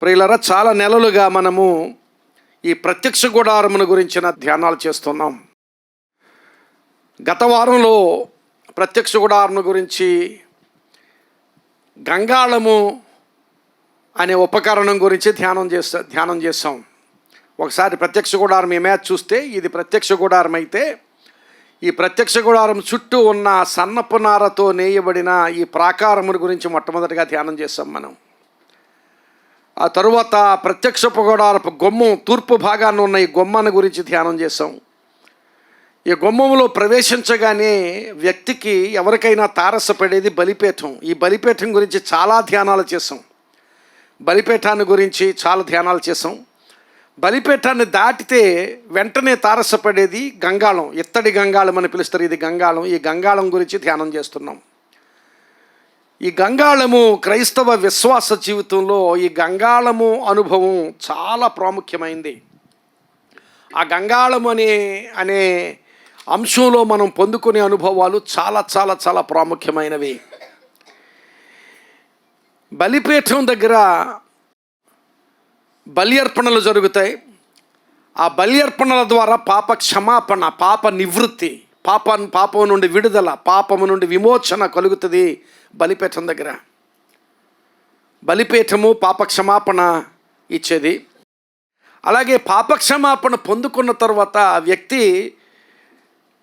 ప్రియులారా, చాలా నెలలుగా మనము ఈ ప్రత్యక్ష గుడారమును గురించిన ధ్యానాలు చేస్తున్నాం. గత వారంలో ప్రత్యక్ష గుడారమును గురించి గంగాళము అనే ఉపకరణం గురించి ధ్యానం చేస్తాం. ఒకసారి ప్రత్యక్ష గుడారం ఇమేజ్ చూస్తే ఇది ప్రత్యక్ష గుడారం అయితే, ఈ ప్రత్యక్ష గుడారం చుట్టూ ఉన్న సన్నపు నారతో నేయబడిన ఈ ప్రాకారమును గురించి మొట్టమొదటిగా ధ్యానం చేస్తాం మనం. ఆ తరువాత ప్రత్యక్షపు గుడారపు గుమ్మం తూర్పు భాగాన్ని ఉన్న ఈ గుమ్మను గురించి ధ్యానం చేసాం. ఈ గుమ్మంలో ప్రవేశించగానే వ్యక్తికి ఎవరికైనా తారసపడేది బలిపీఠం. ఈ బలిపీఠం గురించి చాలా ధ్యానాలు చేసాం. బలిపీఠాన్ని గురించి చాలా ధ్యానాలు చేసాం. బలిపీఠాన్ని దాటితే వెంటనే తారసపడేది గంగాళం, ఇత్తడి గంగాళం అని పిలుస్తారు. ఇది గంగాళం. ఈ గంగాళం గురించి ధ్యానం చేస్తున్నాం. ఈ గంగాళము క్రైస్తవ విశ్వాస జీవితంలో ఈ గంగాళము అనుభవం చాలా ప్రాముఖ్యమైంది. ఆ గంగాళము అనే అంశంలో మనం పొందుకునే అనుభవాలు చాలా చాలా చాలా ప్రాముఖ్యమైనవి. బలిపీఠం దగ్గర బలి అర్పణలు జరుగుతాయి. ఆ బలి అర్పణల ద్వారా పాప క్షమాపణ, పాప నివృత్తి, పాపం నుండి విడుదల, పాపము నుండి విమోచన కలుగుతుంది. బలిపీఠం దగ్గర బలిపీఠము పాప క్షమాపణ ఇచ్చేది. అలాగే పాప క్షమాపణ పొందుకున్న తర్వాత ఆ వ్యక్తి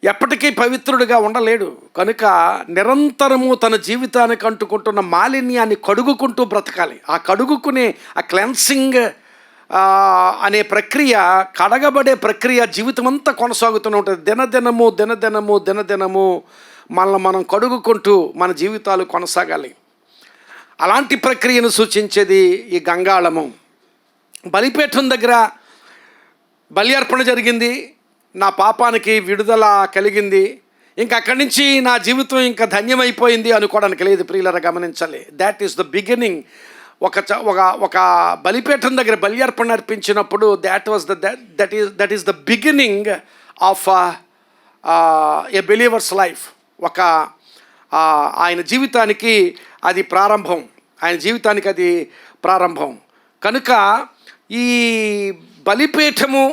ఎప్పటికీ పవిత్రుడిగా ఉండలేడు. కనుక నిరంతరము తన జీవితానికి అంటుకుంటున్న మాలిన్యాన్ని కడుగుకుంటూ బ్రతకాలి. ఆ కడుగుకునే ఆ క్లెన్సింగ్ అనే ప్రక్రియ, కడగబడే ప్రక్రియ జీవితం అంతా కొనసాగుతూనే ఉంటుంది. దినదినము మనల్ని మనం కడుగుకుంటూ మన జీవితాలు కొనసాగాలి. అలాంటి ప్రక్రియను సూచించేది ఈ గంగాళము. బలిపీఠం దగ్గర బలి అర్పణ జరిగింది, నా పాపానికి విడుదల కలిగింది, ఇంకా అక్కడి నుంచి నా జీవితం ఇంకా ధన్యమైపోయింది అనుకోవడానికి లేదు. ప్రియులారా, గమనించాలి. That is the beginning. ఒక బలిపీఠం దగ్గర బలి అర్పణ అర్పించినప్పుడు that is the beginning of a believer's life. ఆయన జీవితానికి అది ప్రారంభం. కనుక ఈ బలిపీఠము,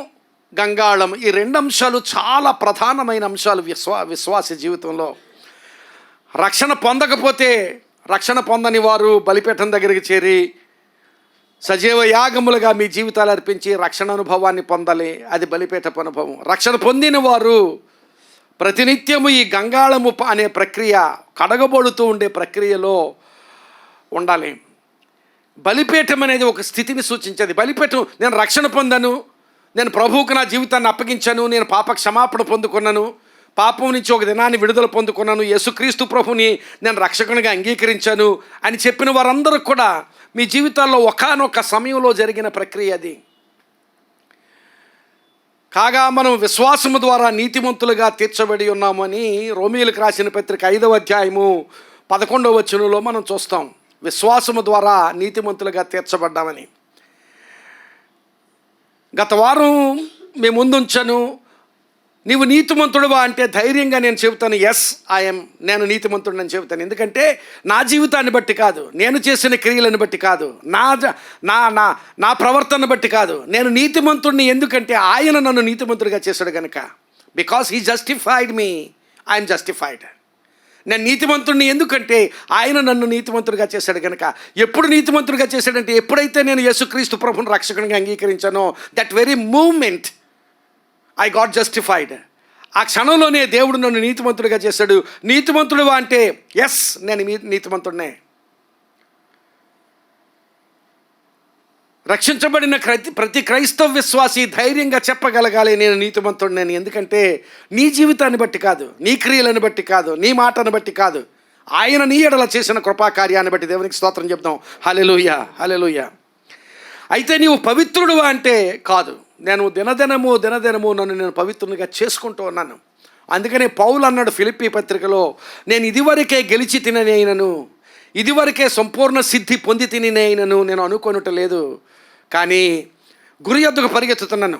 గంగాళం, ఈ రెండు అంశాలు చాలా ప్రధానమైన అంశాలు విశ్వాస జీవితంలో. రక్షణ పొందకపోతే, రక్షణ పొందని వారు బలిపీఠం దగ్గరికి చేరి సజీవ యాగములుగా మీ జీవితాలు అర్పించి రక్షణ అనుభవాన్ని పొందాలి. అది బలిపీఠపు అనుభవం. రక్షణ పొందిన వారు ప్రతినిత్యము ఈ గంగాళము అనే ప్రక్రియ, కడగబడుతూ ఉండే ప్రక్రియలో ఉండాలి. బలిపీఠం అనేది ఒక స్థితిని సూచించేది. బలిపీఠం, నేను రక్షణ పొందాను, నేను ప్రభువుకు నా జీవితాన్ని అప్పగించాను, నేను పాప క్షమాపణ పొందుకున్నాను, పాపం నుంచి ఒక దినాన్ని విడుదల పొందుకున్నాను, యేసుక్రీస్తు ప్రభుని నేను రక్షకునిగా అంగీకరించాను అని చెప్పిన వారందరూ కూడా మీ జీవితాల్లో ఒకానొక సమయంలో జరిగిన ప్రక్రియ అది. కాగా మనం విశ్వాసము ద్వారా నీతిమంతులుగా తీర్చబడి ఉన్నామని రోమీయులకు రాసిన పత్రిక 5వ అధ్యాయము 11వ వచనంలో మనం చూస్తాం. విశ్వాసము ద్వారా నీతిమంతులుగా తీర్చబడ్డామని. గత వారం మీ ముందుంచాను. నీవు నీతిమంతుడువా అంటే ధైర్యంగా నేను చెబుతాను, ఎస్ ఐఎమ్, నేను నీతిమంతుడు అని చెబుతాను. ఎందుకంటే నా జీవితాన్ని బట్టి కాదు, నేను చేసిన క్రియలను బట్టి కాదు, నా ప్రవర్తన బట్టి కాదు, నేను నీతిమంతుడిని. ఎందుకంటే ఆయన నన్ను నీతిమంతుడిగా చేశాడు కనుక. Because he justified me, I'm justified. నేను నీతిమంతుడిని ఎందుకంటే ఆయన నన్ను నీతిమంతుడిగా చేశాడు కనుక. ఎప్పుడు నీతిమంతుడిగా చేశాడంటే ఎప్పుడైతే నేను యేసుక్రీస్తు ప్రభుని రక్షకునిగా అంగీకరించానో, that very moment I got justified. ఆ క్షణంలోనే దేవుడు నన్ను నీతిమంతుడిగా చేశాడు. నీతిమంతుడు అంటే ఎస్, నేను నీతిమంతుడినే. రక్షించబడిన ప్రతి క్రైస్తవ విశ్వాసి ధైర్యంగా చెప్పగలగాలి, నేను నీతిమంతుడిని. ఎందుకంటే నీ జీవితాన్ని బట్టి కాదు, నీ క్రియలను బట్టి కాదు, నీ మాటను బట్టి కాదు, ఆయన నీ ఎడల చేసిన కృపాకార్యాన్ని బట్టి. దేవునికి స్తోత్రం చెప్తాం. హల్లెలూయా, హల్లెలూయా. అయితే నీవు పవిత్రుడు అంటే కాదు, నేను దినదినము నన్ను నేను పవిత్రునిగా చేసుకుంటూ ఉన్నాను. అందుకనే పౌలు అన్నాడు ఫిలిప్పీ పత్రికలో, నేను ఇదివరకే గెలిచి తిననేనను, ఇదివరకే సంపూర్ణ సిద్ధి పొంది తిననేనను నేను అనుకోనట లేదు, కానీ గురి యొద్దకు పరిగెత్తుతున్నాను.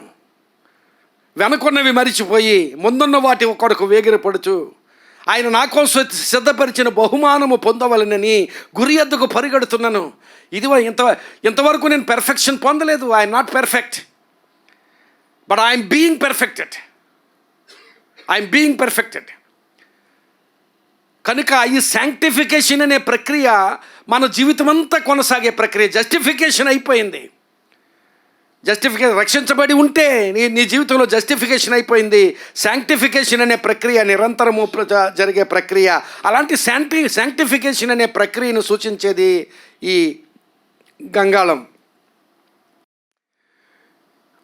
వెనుకున్నవి మరిచిపోయి ముందున్న వాటి కొరకు వేగిరపడుచు ఆయన నా కోసం సిద్ధపరిచిన బహుమానము పొందవలనని గురి ఎద్దుకు పరిగెడుతున్నాను. ఇంతవరకు నేను పెర్ఫెక్షన్ పొందలేదు. I'm not perfect, but I'm being perfected. కనుక ఈ శాంక్టిఫికేషన్ అనే ప్రక్రియ మన జీవితం అంతా కొనసాగే ప్రక్రియ. జస్టిఫికేషన్ అయిపోయింది. రక్షించబడి ఉంటే నీ జీవితంలో జస్టిఫికేషన్ అయిపోయింది. శాంక్టిఫికేషన్ అనే ప్రక్రియ నిరంతరము జరిగే ప్రక్రియ. అలాంటి శాంక్టిఫికేషన్ అనే ప్రక్రియను సూచించేది ఈ గంగాళం.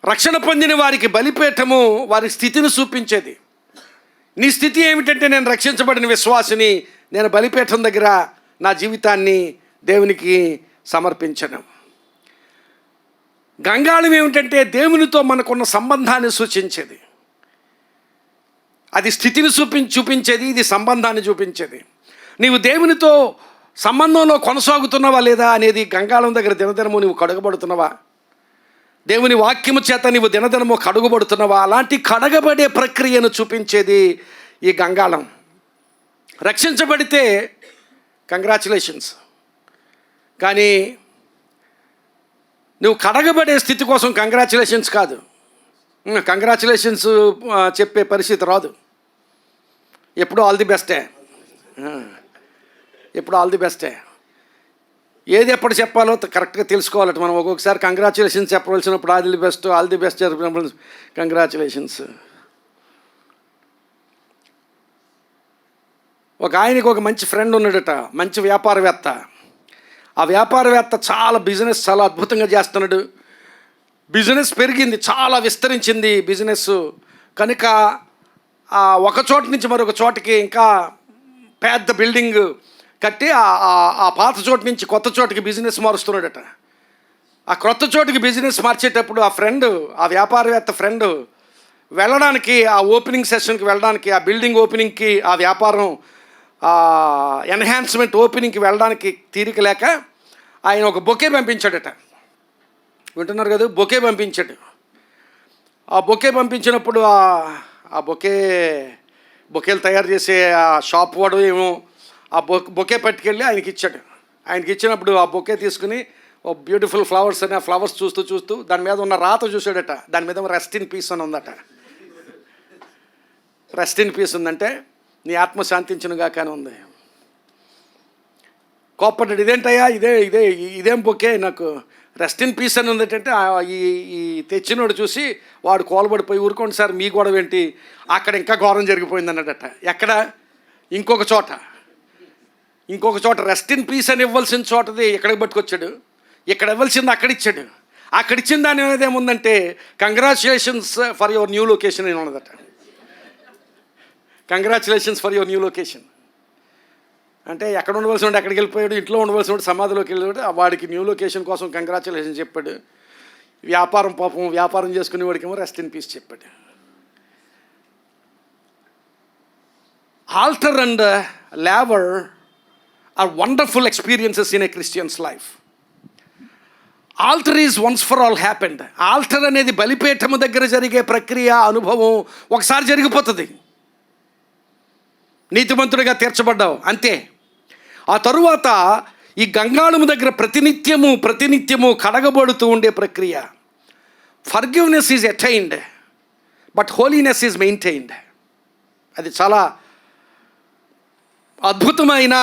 రక్షణ పొందిన వారికి బలిపీఠము వారి స్థితిని చూపించేది. నీ స్థితి ఏమిటంటే, నేను రక్షించబడిన విశ్వాసిని, నేను బలిపీఠం దగ్గర నా జీవితాన్ని దేవునికి సమర్పించను. గంగాళం ఏమిటంటే దేవునితో మనకున్న సంబంధాన్ని సూచించేది. అది స్థితిని చూపించేది, ఇది సంబంధాన్ని చూపించేది. నీవు దేవునితో సంబంధంలో కొనసాగుతున్నావా లేదా అనేది గంగాళం దగ్గర దినదినము నువ్వు కడగబడుతున్నావా? దేవుని వాక్యము చేత నీవు దినదినము కడుగబడుతున్నావా? అలాంటి కడగబడే ప్రక్రియను చూపించేది ఈ గంగాళం. రక్షించబడితే కంగ్రాచులేషన్స్, కానీ నువ్వు కడగబడే స్థితి కోసం కంగ్రాచులేషన్స్ కాదు. కంగ్రాచులేషన్స్ చెప్పే పరిస్థితి రాదు. ఎప్పుడూ ఆల్ ది బెస్టే, ఎప్పుడు ఆల్ ది బెస్టే. ఏది ఎప్పుడు చెప్పాలో కరెక్ట్గా తెలుసుకోవాలట మనం. ఒక్కొక్కసారి కంగ్రాచులేషన్స్ చెప్పవలసినప్పుడు ఆల్ ది బెస్ట్ చెప్పినప్పుడు కంగ్రాచులేషన్స్. ఒక ఆయనకి ఒక మంచి ఫ్రెండ్ ఉన్నాడట, మంచి వ్యాపారవేత్త. ఆ వ్యాపారవేత్త బిజినెస్ చాలా అద్భుతంగా చేస్తున్నాడు. బిజినెస్ పెరిగింది, చాలా విస్తరించింది బిజినెస్. కనుక ఒక చోట నుంచి మరొక చోటకి ఇంకా పెద్ద బిల్డింగ్ కట్టి ఆ పాత చోటు నుంచి కొత్త చోటుకి బిజినెస్ మారుస్తున్నాడట. ఆ కొత్త చోటుకి బిజినెస్ మార్చేటప్పుడు ఆ వ్యాపారవేత్త ఫ్రెండ్ వెళ్ళడానికి, ఆ ఓపెనింగ్ సెషన్కి వెళ్ళడానికి, ఆ బిల్డింగ్ ఓపెనింగ్కి, ఆ వ్యాపారం ఎన్హాన్స్మెంట్ ఓపెనింగ్కి వెళ్ళడానికి తీరిక లేక ఆయన ఒక బొకే పంపించాడట. వింటున్నారు కదా? బొకే పంపించాడు. ఆ బొకే పంపించినప్పుడు ఆ బొకేలు తయారు చేసే ఆ షాప్ వాడు ఏమో ఆ బొకే పట్టుకెళ్ళి ఆయనకి ఇచ్చాడు. ఆయనకి ఇచ్చినప్పుడు ఆ బొకే తీసుకుని ఓ బ్యూటిఫుల్ ఫ్లవర్స్ అని ఆ ఫ్లవర్స్ చూస్తూ దాని మీద ఉన్న రాత చూసాడట. దాని మీద రెస్ట్ ఇన్ పీస్ అని ఉందట. రెస్ట్ ఇన్ పీస్ ఉందంటే నీ ఆత్మ శాంతించునుగా కానీ ఉంది. కోపడ్డాడు, ఇదేంటయ్యా, ఇదేం బొకే, నాకు రెస్ట్ ఇన్ పీస్ అని ఉందంటే ఈ తెచ్చినోడు చూసి వాడు కోలబడిపోయి, ఊరుకోండి సార్ మీ గొడవ ఏంటి, అక్కడ ఇంకా ఘోరం జరిగిపోయింది అన్నదట. ఎక్కడ? ఇంకొక చోట రెస్ట్ ఇన్ పీస్ అని ఇవ్వాల్సిన చోటది ఇక్కడికి పట్టుకొచ్చాడు. ఇక్కడ ఇవ్వాల్సింది అక్కడిచ్చాడు. అక్కడిచ్చిన దాని అనేది ఏముందంటే congratulations for your new location అని ఉన్నదట. Congratulations for your new location అంటే ఎక్కడ ఉండవలసి ఉంటే అక్కడికి వెళ్ళిపోయాడు, ఇంట్లో ఉండవలసి ఉంటే సమాధిలోకి వెళ్ళాడు. వాడికి న్యూ లొకేషన్ కోసం కంగ్రాచులేషన్ చెప్పాడు. వ్యాపారం చేసుకునే వాడికేమో రెస్ట్ ఇన్ పీస్ చెప్పాడు. Altar and laver are wonderful experiences in a Christian's life. Altar is once for all happened. Altar అనేది బలిపీఠము దగ్గర జరిగే ప్రక్రియ, అనుభవం ఒకసారి జరిగిపోతుంది. నీతిమంతుడిగా తీర్చబడ్డావు అంతే. ఆ తరువాత ఈ గంగాళము దగ్గర ప్రతినిత్యము కడగబడుతూ ఉండే ప్రక్రియ. Forgiveness is attained but holiness is maintained. అది చాలా అద్భుతమైన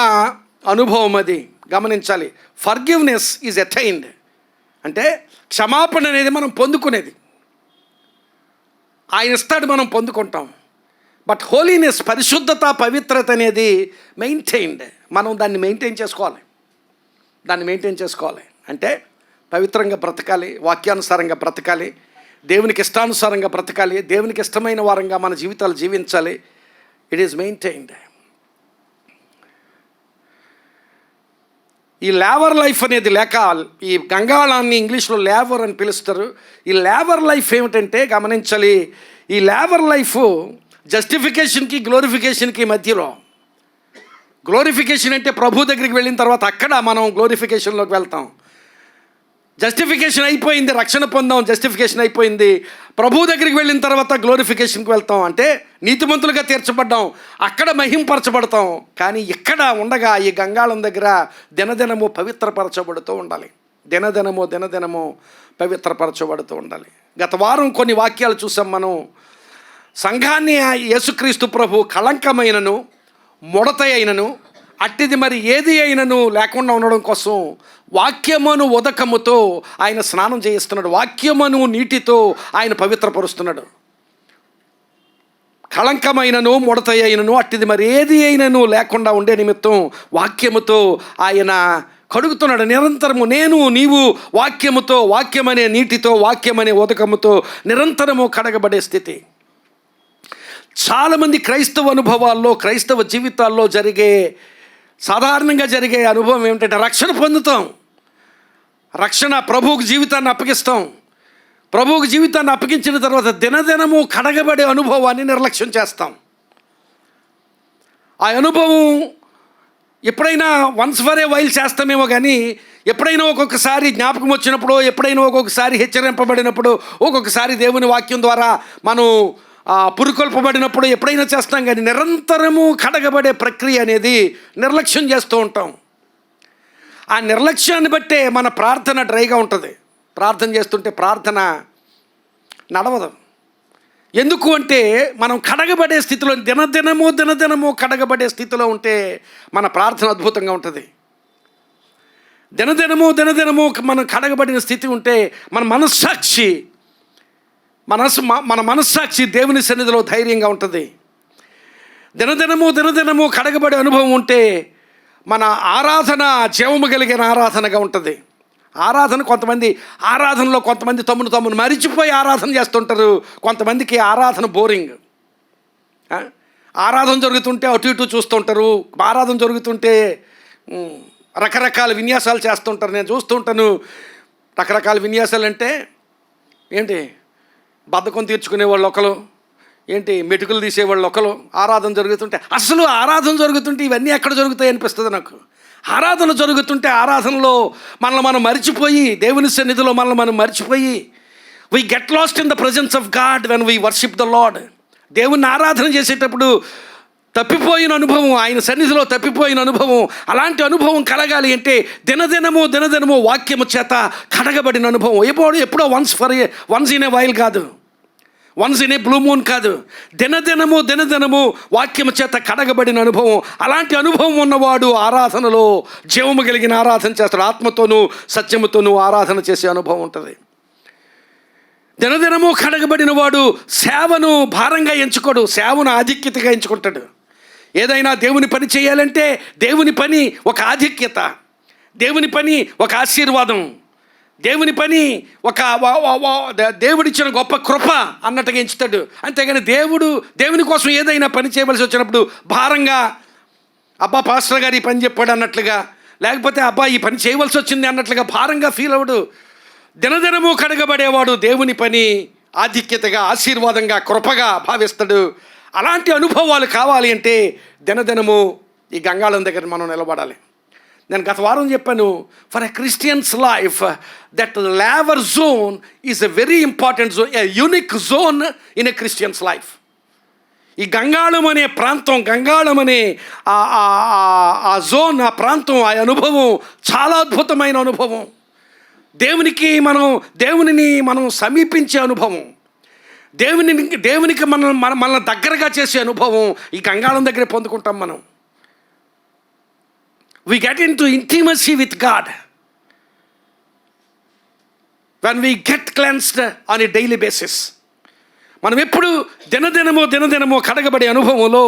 అనుభవం, అది గమనించాలి. ఫర్గివ్నెస్ ఈజ్ అటైన్డ్ అంటే క్షమాపణ అనేది మనం పొందుకునేది. ఆయన ఇస్తాడు, మనం పొందుకుంటాం. బట్ హోలీనెస్, పరిశుద్ధత, పవిత్రత అనేది మెయింటైన్డ్. మనం దాన్ని మెయింటైన్ చేసుకోవాలి. అంటే పవిత్రంగా బ్రతకాలి, వాక్యానుసారంగా బ్రతకాలి, దేవునికి ఇష్టానుసారంగా బ్రతకాలి, దేవునికి ఇష్టమైన వారంగా మన జీవితాలు జీవించాలి. It is maintained. ఈ లేవర్ లైఫ్ అనేది లేక, ఈ గంగాళాన్ని ఇంగ్లీష్లో లేవర్ అని పిలుస్తారు. ఈ లేవర్ లైఫ్ ఏమిటంటే గమనించాలి, ఈ లేవర్ లైఫ్ జస్టిఫికేషన్కి గ్లోరిఫికేషన్కి మధ్యలో. గ్లోరిఫికేషన్ అంటే ప్రభు దగ్గరికి వెళ్ళిన తర్వాత అక్కడ మనం గ్లోరిఫికేషన్లోకి వెళ్తాం. జస్టిఫికేషన్ అయిపోయింది, రక్షణ పొందాం, జస్టిఫికేషన్ అయిపోయింది. ప్రభు దగ్గరికి వెళ్ళిన తర్వాత గ్లోరిఫికేషన్కి వెళ్తాం, అంటే నీతిమంతులుగా తీర్చబడ్డాం, అక్కడ మహింపరచబడతాం. కానీ ఇక్కడ ఉండగా ఈ గంగాళం దగ్గర దినదినము పవిత్రపరచబడుతూ ఉండాలి, దినదినము పవిత్రపరచబడుతూ ఉండాలి. గత వారం కొన్ని వాక్యాలు చూసాం మనం. సంఘాన్ని యేసుక్రీస్తు ప్రభు కళంకమైనను ముడత అయినను అట్టిది మరి ఏది అయినను లేకుండా ఉండడం కోసం వాక్యమును ఉదకముతో ఆయన స్నానం చేయిస్తున్నాడు, వాక్యమును నీటితో ఆయన పవిత్రపరుస్తున్నాడు. కళంకమైనను ముడత అయినను అట్టిది మరి ఏది అయినను లేకుండా ఉండే నిమిత్తం వాక్యముతో ఆయన కడుగుతున్నాడు. నిరంతరము నేను నీవు వాక్యముతో, వాక్యమనే నీటితో, వాక్యమనే ఉదకముతో నిరంతరము కడగబడే స్థితి. చాలామంది క్రైస్తవ అనుభవాల్లో, క్రైస్తవ జీవితాల్లో సాధారణంగా జరిగే అనుభవం ఏమిటంటే రక్షణ పొందుతాం, ప్రభువుకు జీవితాన్ని అప్పగిస్తాం. ప్రభువుకు జీవితాన్ని అప్పగించిన తర్వాత దినదినము కడగబడే అనుభవాన్ని నిర్లక్ష్యం చేస్తాం. ఆ అనుభవం ఎప్పుడైనా వన్స్ ఫర్ ఏ వైల్ చేస్తామేమో, కానీ ఎప్పుడైనా ఒక్కొక్కసారి జ్ఞాపకం వచ్చినప్పుడు, ఎప్పుడైనా ఒక్కొక్కసారి హెచ్చరింపబడినప్పుడు, ఒక్కొక్కసారి దేవుని వాక్యం ద్వారా మనం పురుకొల్పబడినప్పుడు ఎప్పుడైనా చేస్తాం. కానీ నిరంతరము కడగబడే ప్రక్రియ అనేది నిర్లక్ష్యం చేస్తూ ఉంటాం. ఆ నిర్లక్ష్యాన్ని బట్టే మన ప్రార్థన డ్రైగా ఉంటుంది. ప్రార్థన చేస్తుంటే ప్రార్థన నడవదు. ఎందుకు అంటే మనం కడగబడే స్థితిలో, దినదినము కడగబడే స్థితిలో ఉంటే మన ప్రార్థన అద్భుతంగా ఉంటుంది. దినదినము మనం కడగబడిన స్థితి ఉంటే మన మనస్సాక్షి దేవుని సన్నిధిలో ధైర్యంగా ఉంటుంది. దినదినము కడగబడే అనుభవం ఉంటే మన ఆరాధన జీవము కలిగిన ఆరాధనగా ఉంటుంది. ఆరాధనలో కొంతమంది తమ్మును మరిచిపోయి ఆరాధన చేస్తుంటారు. కొంతమందికి ఆరాధన బోరింగ్. ఆరాధన జరుగుతుంటే అటు ఇటు చూస్తుంటారు. ఆరాధన జరుగుతుంటే రకరకాల విన్యాసాలు చేస్తుంటారు. నేను చూస్తుంటాను. రకరకాల విన్యాసాలు అంటే ఏంటి, బద్ధకం తీర్చుకునే వాళ్ళు ఒకరు, మెటుకులు తీసేవాళ్ళు ఒకరు. ఆరాధన జరుగుతుంటే అసలు ఆరాధన జరుగుతుంటే ఇవన్నీ ఎక్కడ జరుగుతాయి అనిపిస్తుంది నాకు. ఆరాధన జరుగుతుంటే ఆరాధనలో మనల్ని మనం మర్చిపోయి, దేవుని సన్నిధిలో మనల్ని మనం మర్చిపోయి, we get lost in the presence of God when we worship the lord. దేవుణ్ణి ఆరాధన చేసేటప్పుడు తప్పిపోయిన అనుభవం, ఆయన సన్నిధిలో తప్పిపోయిన అనుభవం, అలాంటి అనుభవం కలగాలి అంటే దినదినము వాక్యము చేత కడగబడిన అనుభవం. ఎప్పుడో వన్స్ ఇన్ ఏ వైల్ కాదు, once in a blue moon కాదు, దినదినము వాక్యము చేత కడగబడిన అనుభవం. అలాంటి అనుభవం ఉన్నవాడు ఆరాధనలో జీవము కలిగిన ఆరాధన చేస్తాడు. ఆత్మతోనూ సత్యముతోనూ ఆరాధన చేసే అనుభవం ఉంటుంది. దినదినము కడగబడిన వాడు సేవను భారంగా ఎంచుకోడు, సేవను ఆధిక్యతగా ఎంచుకుంటాడు. ఏదైనా దేవుని పని చేయాలంటే దేవుని పని ఒక ఆధిక్యత, దేవుని పని ఒక ఆశీర్వాదం, దేవుని పని ఒక దేవుడిచ్చిన గొప్ప కృప అన్నట్టుగా ఎంచుతాడు. అంతేగాని దేవుని కోసం ఏదైనా పని చేయవలసి వచ్చినప్పుడు భారంగా, అబ్బా పాస్టర్ గారు ఈ పని చెప్పాడు అన్నట్లుగా, లేకపోతే అబ్బా ఈ పని చేయవలసి వచ్చింది అన్నట్లుగా భారంగా ఫీల్ అవ్వడు. దినదినము కడగబడేవాడు దేవుని పని ఆధిక్యతగా, ఆశీర్వాదంగా, కృపగా భావిస్తాడు. అలాంటి అనుభవాలు కావాలి అంటే దినదినము ఈ గంగాళం దగ్గర మనం నిలబడాలి. నేను గత వారం చెప్పాను, for a Christian's life that laver zone is a very important zone, a unique zone in a Christian's life. ఈ గంగాళం అనే ప్రాంతం, గంగాళం అనే ఆ జోన్, ఆ ప్రాంతం, ఆ అనుభవం చాలా అద్భుతమైన అనుభవం. దేవునిని మనం సమీపించే అనుభవం, దేవునికి మనల్ని దగ్గరగా చేసే అనుభవం ఈ గంగాళం దగ్గర పొందుకుంటాం మనం. We get into intimacy with God when we get cleansed on a daily basis. మనం ఎప్పుడు దినదినము కడగబడే అనుభవంలో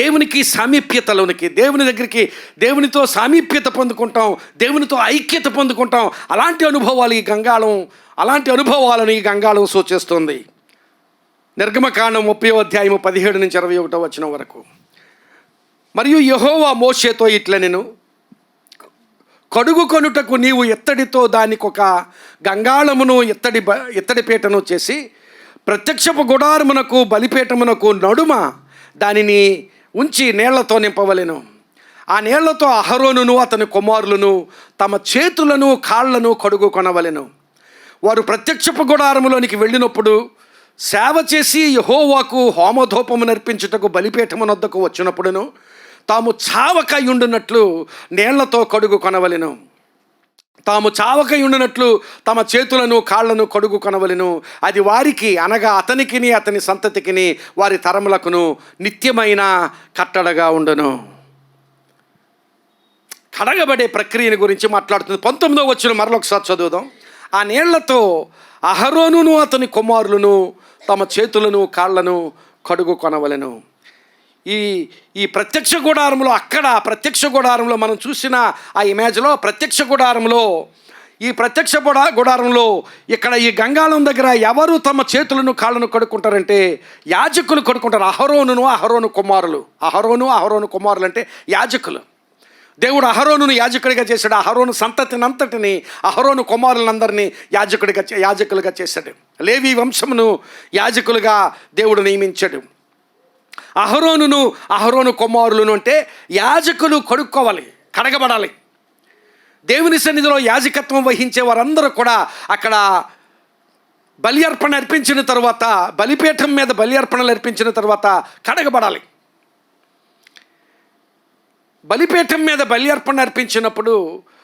దేవునికి సామీప్యతలోనికి, దేవుని దగ్గరికి, దేవునితో సామీప్యత పొందుకుంటాం, దేవునితో ఐక్యత పొందుకుంటాం. అలాంటి అనుభవాలను ఈ గంగాళం సూచిస్తుంది. నిర్గమకాండం 30:17-21 వరకు. మరియు యెహోవా మోషేతో ఇట్లనెను, కడుగు కొనుటకు నీవు ఎత్తడితో దానికొక గంగాళమును ఎత్తడి పీటను చేసి ప్రత్యక్షపు గుడారమునకు బలిపీఠమునకు నడుమ దానిని ఉంచి నీళ్లతో నింపవలెను. ఆ నీళ్లతో అహరోనును అతని కుమారులను తమ చేతులను కాళ్లను కడుగుకొనవలెను. వారు ప్రత్యక్షపు గుడారములోనికి వెళ్ళినప్పుడు సేవ చేసి యెహోవాకు హోమధూపము నర్పించుటకు బలిపీఠమునొద్దకు వచ్చినప్పుడును తాము చావకయుండునట్లు నీళ్లతో కడుగుకొనవలెను. తాము చావకయుండునట్లు తమ చేతులను కాళ్లను కడుగుకొనవలెను. అది వారికి అనగా అతనికిని అతని సంతతికిని వారి తరములకును నిత్యమైన కట్టడగా ఉండును. కడగబడే ప్రక్రియను గురించి మాట్లాడుతుంది. 19వ వచనం మరొకసారి చదువుదాం. ఆ నీళ్లతో అహరోనును అతని కుమారులను తమ చేతులను కాళ్లను కడుగుకొనవలెను. ఈ ప్రత్యక్ష గుడారంలో, అక్కడ ప్రత్యక్ష గుడారంలో మనం చూసిన ఆ ఇమేజ్లో ప్రత్యక్ష గుడారంలో, ఈ ప్రత్యక్ష గుడారంలో ఇక్కడ ఈ గంగాళం దగ్గర ఎవరు తమ చేతులను కాళ్ళను కడుక్కుంటారంటే యాజకులు కడుక్కుంటారు. అహరోను కుమారులు అంటే యాజకులు. దేవుడు అహరోనును యాజకుడిగా చేశాడు. అహరోను సంతతినంతటిని, అహరోను కుమారులందరినీ యాజకులుగా చేశాడు. లేవి వంశమును యాజకులుగా దేవుడు నియమించాడు. అహరోను కుమారులను అంటే యాజకులు కడుక్కోవాలి, కడగబడాలి. దేవుని సన్నిధిలో యాజకత్వం వహించే వారందరూ కూడా అక్కడ బలి అర్పణ అర్పించిన తర్వాత, బలిపీఠం మీద బలి అర్పణలు అర్పించిన తర్వాత కడగబడాలి. బలిపీఠం మీద బలి అర్పణ అర్పించినప్పుడు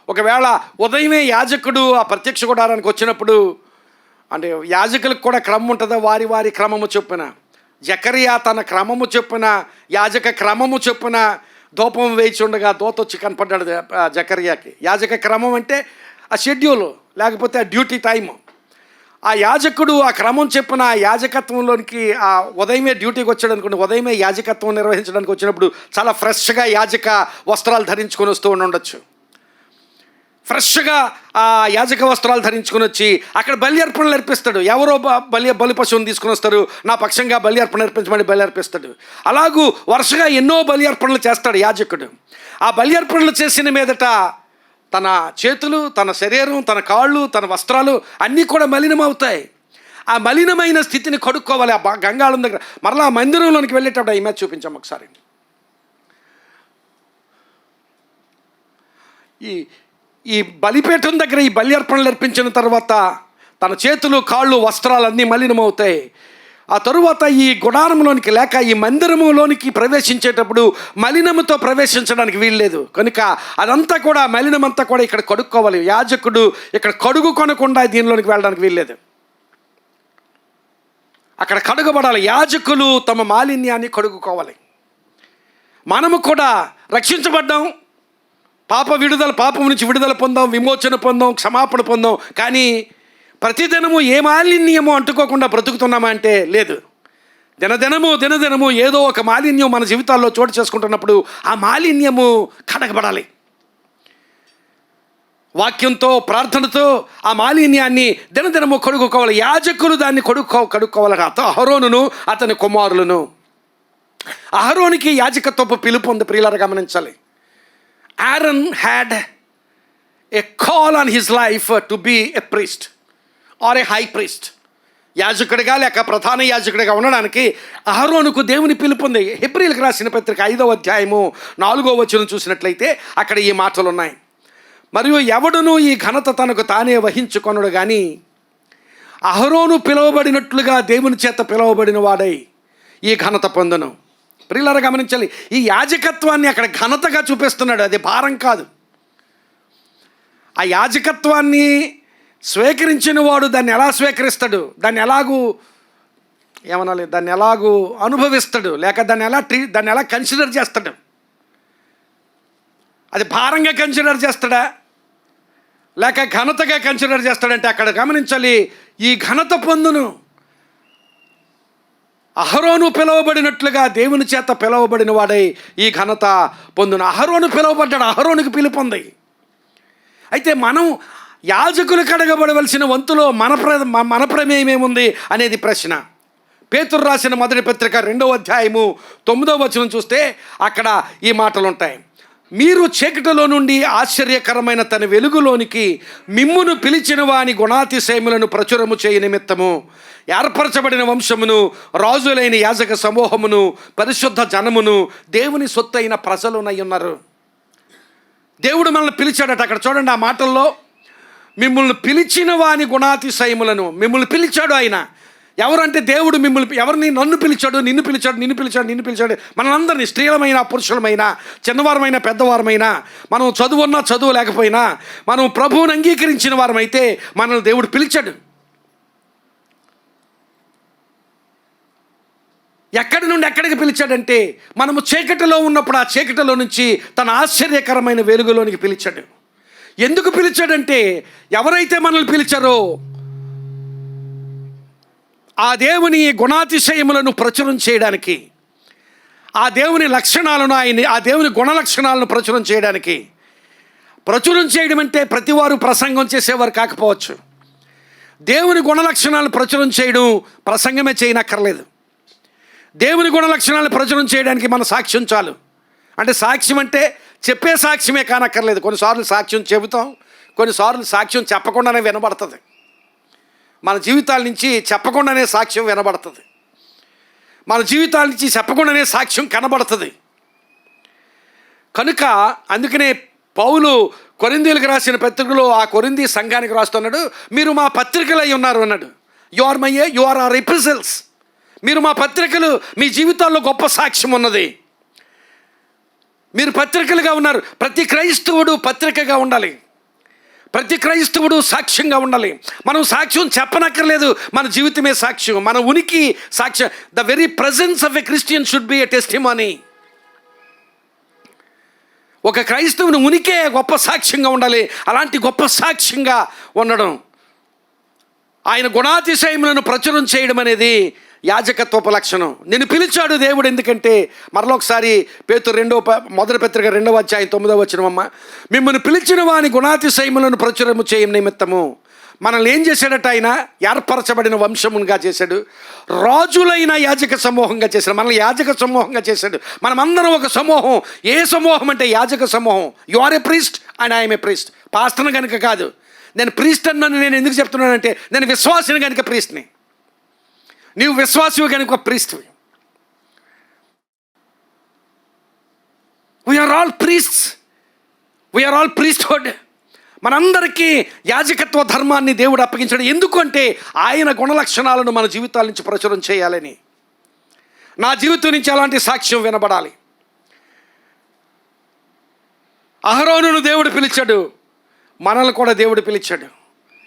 ఒకవేళ ఉదయమే యాజకుడు ఆ ప్రత్యక్ష గుడారానికి వచ్చినప్పుడు, అంటే యాజకులకు కూడా క్రమం ఉంటుందా, వారి క్రమము చొప్పున జకరియా తన క్రమము చొప్పున, యాజక క్రమము చొప్పున ధూపం వేచి ఉండగా దూత వచ్చి కనపడ్డాడు జకరియాకి. యాజక క్రమం అంటే ఆ షెడ్యూల్, లేకపోతే ఆ డ్యూటీ టైము. ఆ యాజకుడు ఆ క్రమం చెప్పిన యాజకత్వంలోనికి ఆ ఉదయమే డ్యూటీకి వచ్చాడు అనుకోండి, ఉదయమే యాజకత్వం నిర్వహించడానికి వచ్చినప్పుడు చాలా ఫ్రెష్గా యాజక వస్త్రాలు ధరించుకొని వస్తూ ఉండొచ్చు. ఫ్రెష్గా ఆ యాజక వస్త్రాలు ధరించుకొని వచ్చి అక్కడ బలి అర్పణలు అర్పిస్తాడు. ఎవరో బలి పశువుని తీసుకుని వస్తారు, నా పక్షంగా బలి అర్పణ అర్పించమని బలి అర్పిస్తాడు. అలాగూ వరుసగా ఎన్నో బలి అర్పణలు చేస్తాడు యాజకుడు. ఆ బలి అర్పణలు చేసిన మీదట తన చేతులు, తన శరీరం, తన కాళ్ళు, తన వస్త్రాలు అన్నీ కూడా మలినమవుతాయి. ఆ మలినమైన స్థితిని కడుక్కోవాలి. ఆ గంగాళం దగ్గర మరలా మందిరంలోనికి వెళ్ళేటప్పుడు ఆ ఇమేజ్ చూపించాం ఒకసారి. ఈ బలిపీఠం దగ్గర ఈ బలి అర్పణలు అర్పించిన తర్వాత తన చేతులు, కాళ్ళు, వస్త్రాలన్నీ మలినమవుతాయి. ఆ తరువాత ఈ గుడారంలోనికి లేక ఈ మందిరములోనికి ప్రవేశించేటప్పుడు మలినముతో ప్రవేశించడానికి వీల్లేదు. కనుక అదంతా కూడా మలినమంతా కూడా ఇక్కడ కడుక్కోవాలి. యాజకుడు ఇక్కడ కడుగు కొనకుండా దీనిలోనికి వెళ్ళడానికి వీల్లేదు. అక్కడ కడుగబడాలి. యాజకులు తమ మాలిన్యాన్ని కడుగుకోవాలి. మనము కూడా రక్షించబడ్డాం, పాపం నుంచి విడుదల పొందాం, విమోచన పొందాం, క్షమాపణ పొందాం. కానీ ప్రతిదినము ఏ మాలిన్యము అంటుకోకుండా బ్రతుకుతున్నామా అంటే లేదు. దినదినము ఏదో ఒక మాలిన్యం మన జీవితాల్లో చోటు చేసుకుంటున్నప్పుడు ఆ మాలిన్యము కడగబడాలి. వాక్యంతో, ప్రార్థనతో ఆ మాలిన్యాన్ని దినదినము కడుక్కోవాలి. యాజకులు దాన్ని కడుక్కోవాలి. అహరోనును అతని కుమారులను. అహరోనికి యాజకత్వపు పిలుపు ఉంది. ప్రియులారా గమనించాలి. Aaron had a call on his life to be a priest or a high priest. యాజకుడిగా లేక ప్రధాన యాజకుడిగా ఉండడానికి అహరోనుకు దేవుని పిలుపు ఉంది. హెబ్రీయులకు రాసిన పత్రిక 5వ అధ్యాయము 4వ వచనం చూసినట్లయితే అక్కడ ఈ మాటలు ఉన్నాయి. మరియు ఎవడును ఈ ఘనత తనకు తానే వహించుకొనడు కానీ అహరోను పిలువబడినట్లుగా దేవుని చేత పిలువబడిన వాడై ఈ ఘనత పొందును. ప్రియులారా గమనించాలి. ఈ యాజకత్వాన్ని అక్కడ ఘనతగా చూపిస్తున్నాడు, అది భారం కాదు. ఆ యాజకత్వాన్ని స్వీకరించిన వాడు దాన్ని ఎలా స్వీకరిస్తాడు, దాన్ని ఎలాగూ అనుభవిస్తాడు, లేక దాన్ని ఎలా కన్సిడర్ చేస్తాడు. అది భారంగా కన్సిడర్ చేస్తాడా లేక ఘనతగా కన్సిడర్ చేస్తాడంటే అక్కడ గమనించాలి. ఈ ఘనత పొందును. అహరోను పిలువబడినట్లుగా దేవుని చేత పిలువబడిన వాడై ఈ ఘనత పొందును. అహరోను పిలువబడ్డాడు, అహరోనుకి పిలుపు ఉంది. అయితే మనం యాజకులు కడగబడవలసిన వంతులో మన ప్రమేయం ఏముంది అనేది ప్రశ్న. పేతురు రాసిన మొదటి పత్రిక 2వ అధ్యాయము 9వ వచనం చూస్తే అక్కడ ఈ మాటలు ఉంటాయి. మీరు చీకటిలో నుండి ఆశ్చర్యకరమైన తన వెలుగులోనికి మిమ్మును పిలిచిన వాని గుణాతిశయములను ప్రచురము చేయ నిమిత్తము ఏర్పరచబడిన వంశమును, రాజులైన యాజక సమూహమును, పరిశుద్ధ జనమును, దేవుని సొత్తైన ప్రజలునై ఉన్నారు. దేవుడు మనల్ని పిలిచాడట. అక్కడ చూడండి ఆ మాటల్లో, మిమ్మల్ని పిలిచిన వాని గుణాతిశయములను, మిమ్మల్ని పిలిచాడు ఆయన. ఎవరంటే దేవుడు ఎవరిని, నన్ను పిలిచాడు, నిన్ను పిలిచాడు, నిన్ను పిలిచాడు, నిన్ను పిలిచాడు. మనందరినీ, స్త్రీలమైన పురుషులమైన, చిన్నవారమైన పెద్దవారమైనా, మనం చదువున్నా చదువు లేకపోయినా, మనం ప్రభువుని అంగీకరించిన వారమైతే మనల్ని దేవుడు పిలిచాడు. ఎక్కడి నుండి ఎక్కడికి పిలిచాడంటే, మనము చీకటిలో ఉన్నప్పుడు ఆ చీకటిలో నుంచి తన ఆశ్చర్యకరమైన వెలుగులోనికి పిలిచాడు. ఎందుకు పిలిచాడంటే, ఎవరైతే మనల్ని పిలిచారో ఆ దేవుని గుణాతిశయములను ప్రచురం చేయడానికి, ఆ దేవుని లక్షణాలను, ఆ దేవుని గుణ లక్షణాలను ప్రచురం చేయడానికి. ప్రచురం చేయడం అంటే ప్రతివారు ప్రసంగం చేసేవారు కాకపోవచ్చు. దేవుని గుణ లక్షణాలను ప్రచురం చేయడం ప్రసంగమే చేయనక్కర్లేదు. దేవుని గుణ లక్షణాలను ప్రచురం చేయడానికి మన సాక్ష్యం చాలు. అంటే సాక్ష్యం అంటే చెప్పే సాక్ష్యమే కానక్కర్లేదు. కొన్నిసార్లు సాక్ష్యం చెబుతాం, కొన్నిసార్లు సాక్ష్యం చెప్పకుండానే వినబడుతుంది. మన జీవితాల నుంచి చెప్పకుండానే సాక్ష్యం వినబడుతుంది. మన జీవితాల నుంచి చెప్పకుండానే సాక్ష్యం కనబడుతుంది. కనుక అందుకనే పౌలు కొరింథీయులకు రాసిన పత్రికలో ఆ కొరింథీ సంఘానికి రాస్తున్నాడు, మీరు మా పత్రికలు అయి ఉన్నారు అన్నాడు. You are are epistles. మీరు మా పత్రికలు, మీ జీవితాల్లో గొప్ప సాక్ష్యం ఉన్నది. మీరు పత్రికలుగా ఉన్నారు. ప్రతి క్రైస్తవుడు పత్రికగా ఉండాలి. ప్రతి క్రైస్తవుడు సాక్ష్యంగా ఉండాలి. మనం సాక్ష్యం చెప్పనక్కర్లేదు, మన జీవితమే సాక్ష్యం, మన ఉనికి సాక్ష్యం. The very presence of a Christian should be a testimony. ఒక క్రైస్తవుని ఉనికే గొప్ప సాక్ష్యంగా ఉండాలి. అలాంటి గొప్ప సాక్ష్యంగా ఉండడం, ఆయన గుణాతిశయములను ప్రచురం చేయడం అనేది యాజకత్వపు లక్షణం. నేను పిలిచాడు దేవుడు. ఎందుకంటే మరొకసారి పేతురు మొదటి పత్రిక 2వ అధ్యాయం 9వ వచనం, మిమ్మల్ని పిలిచిన వాని గుణాతిశయములను ప్రచురము చేయ నిమిత్తము మనల్ని ఏం చేశాడట, ఆయన ఏర్పరచబడిన వంశముగా చేశాడు, రాజులైన యాజక సమూహంగా చేశాడు. మనల్ని యాజక సమూహంగా చేశాడు. మనమందరం ఒక సమూహం. ఏ సమూహం అంటే యాజక సమూహం. You are a priest and I'm a priest. పాస్టర్ని కనుక కాదు, నేను ప్రీస్ట్ అన్నాను. నేను ఎందుకు చెప్తున్నానంటే, నేను విశ్వాసిని కనుక ప్రీస్ట్ని, నీవు విశ్వాసివి కనుక ప్రీస్ట్వి. We are all priests, we are all priesthood. మనందరికీ యాజకత్వ ధర్మాన్ని దేవుడు అప్పగించాడు. ఎందుకంటే ఆయన గుణలక్షణాలను మన జీవితాల నుంచి ప్రచురం చేయాలని. నా జీవితం నుంచి అలాంటి సాక్ష్యం వినబడాలి. అహరోనును దేవుడు పిలిచాడు, మనల్ని కూడా దేవుడు పిలిచాడు.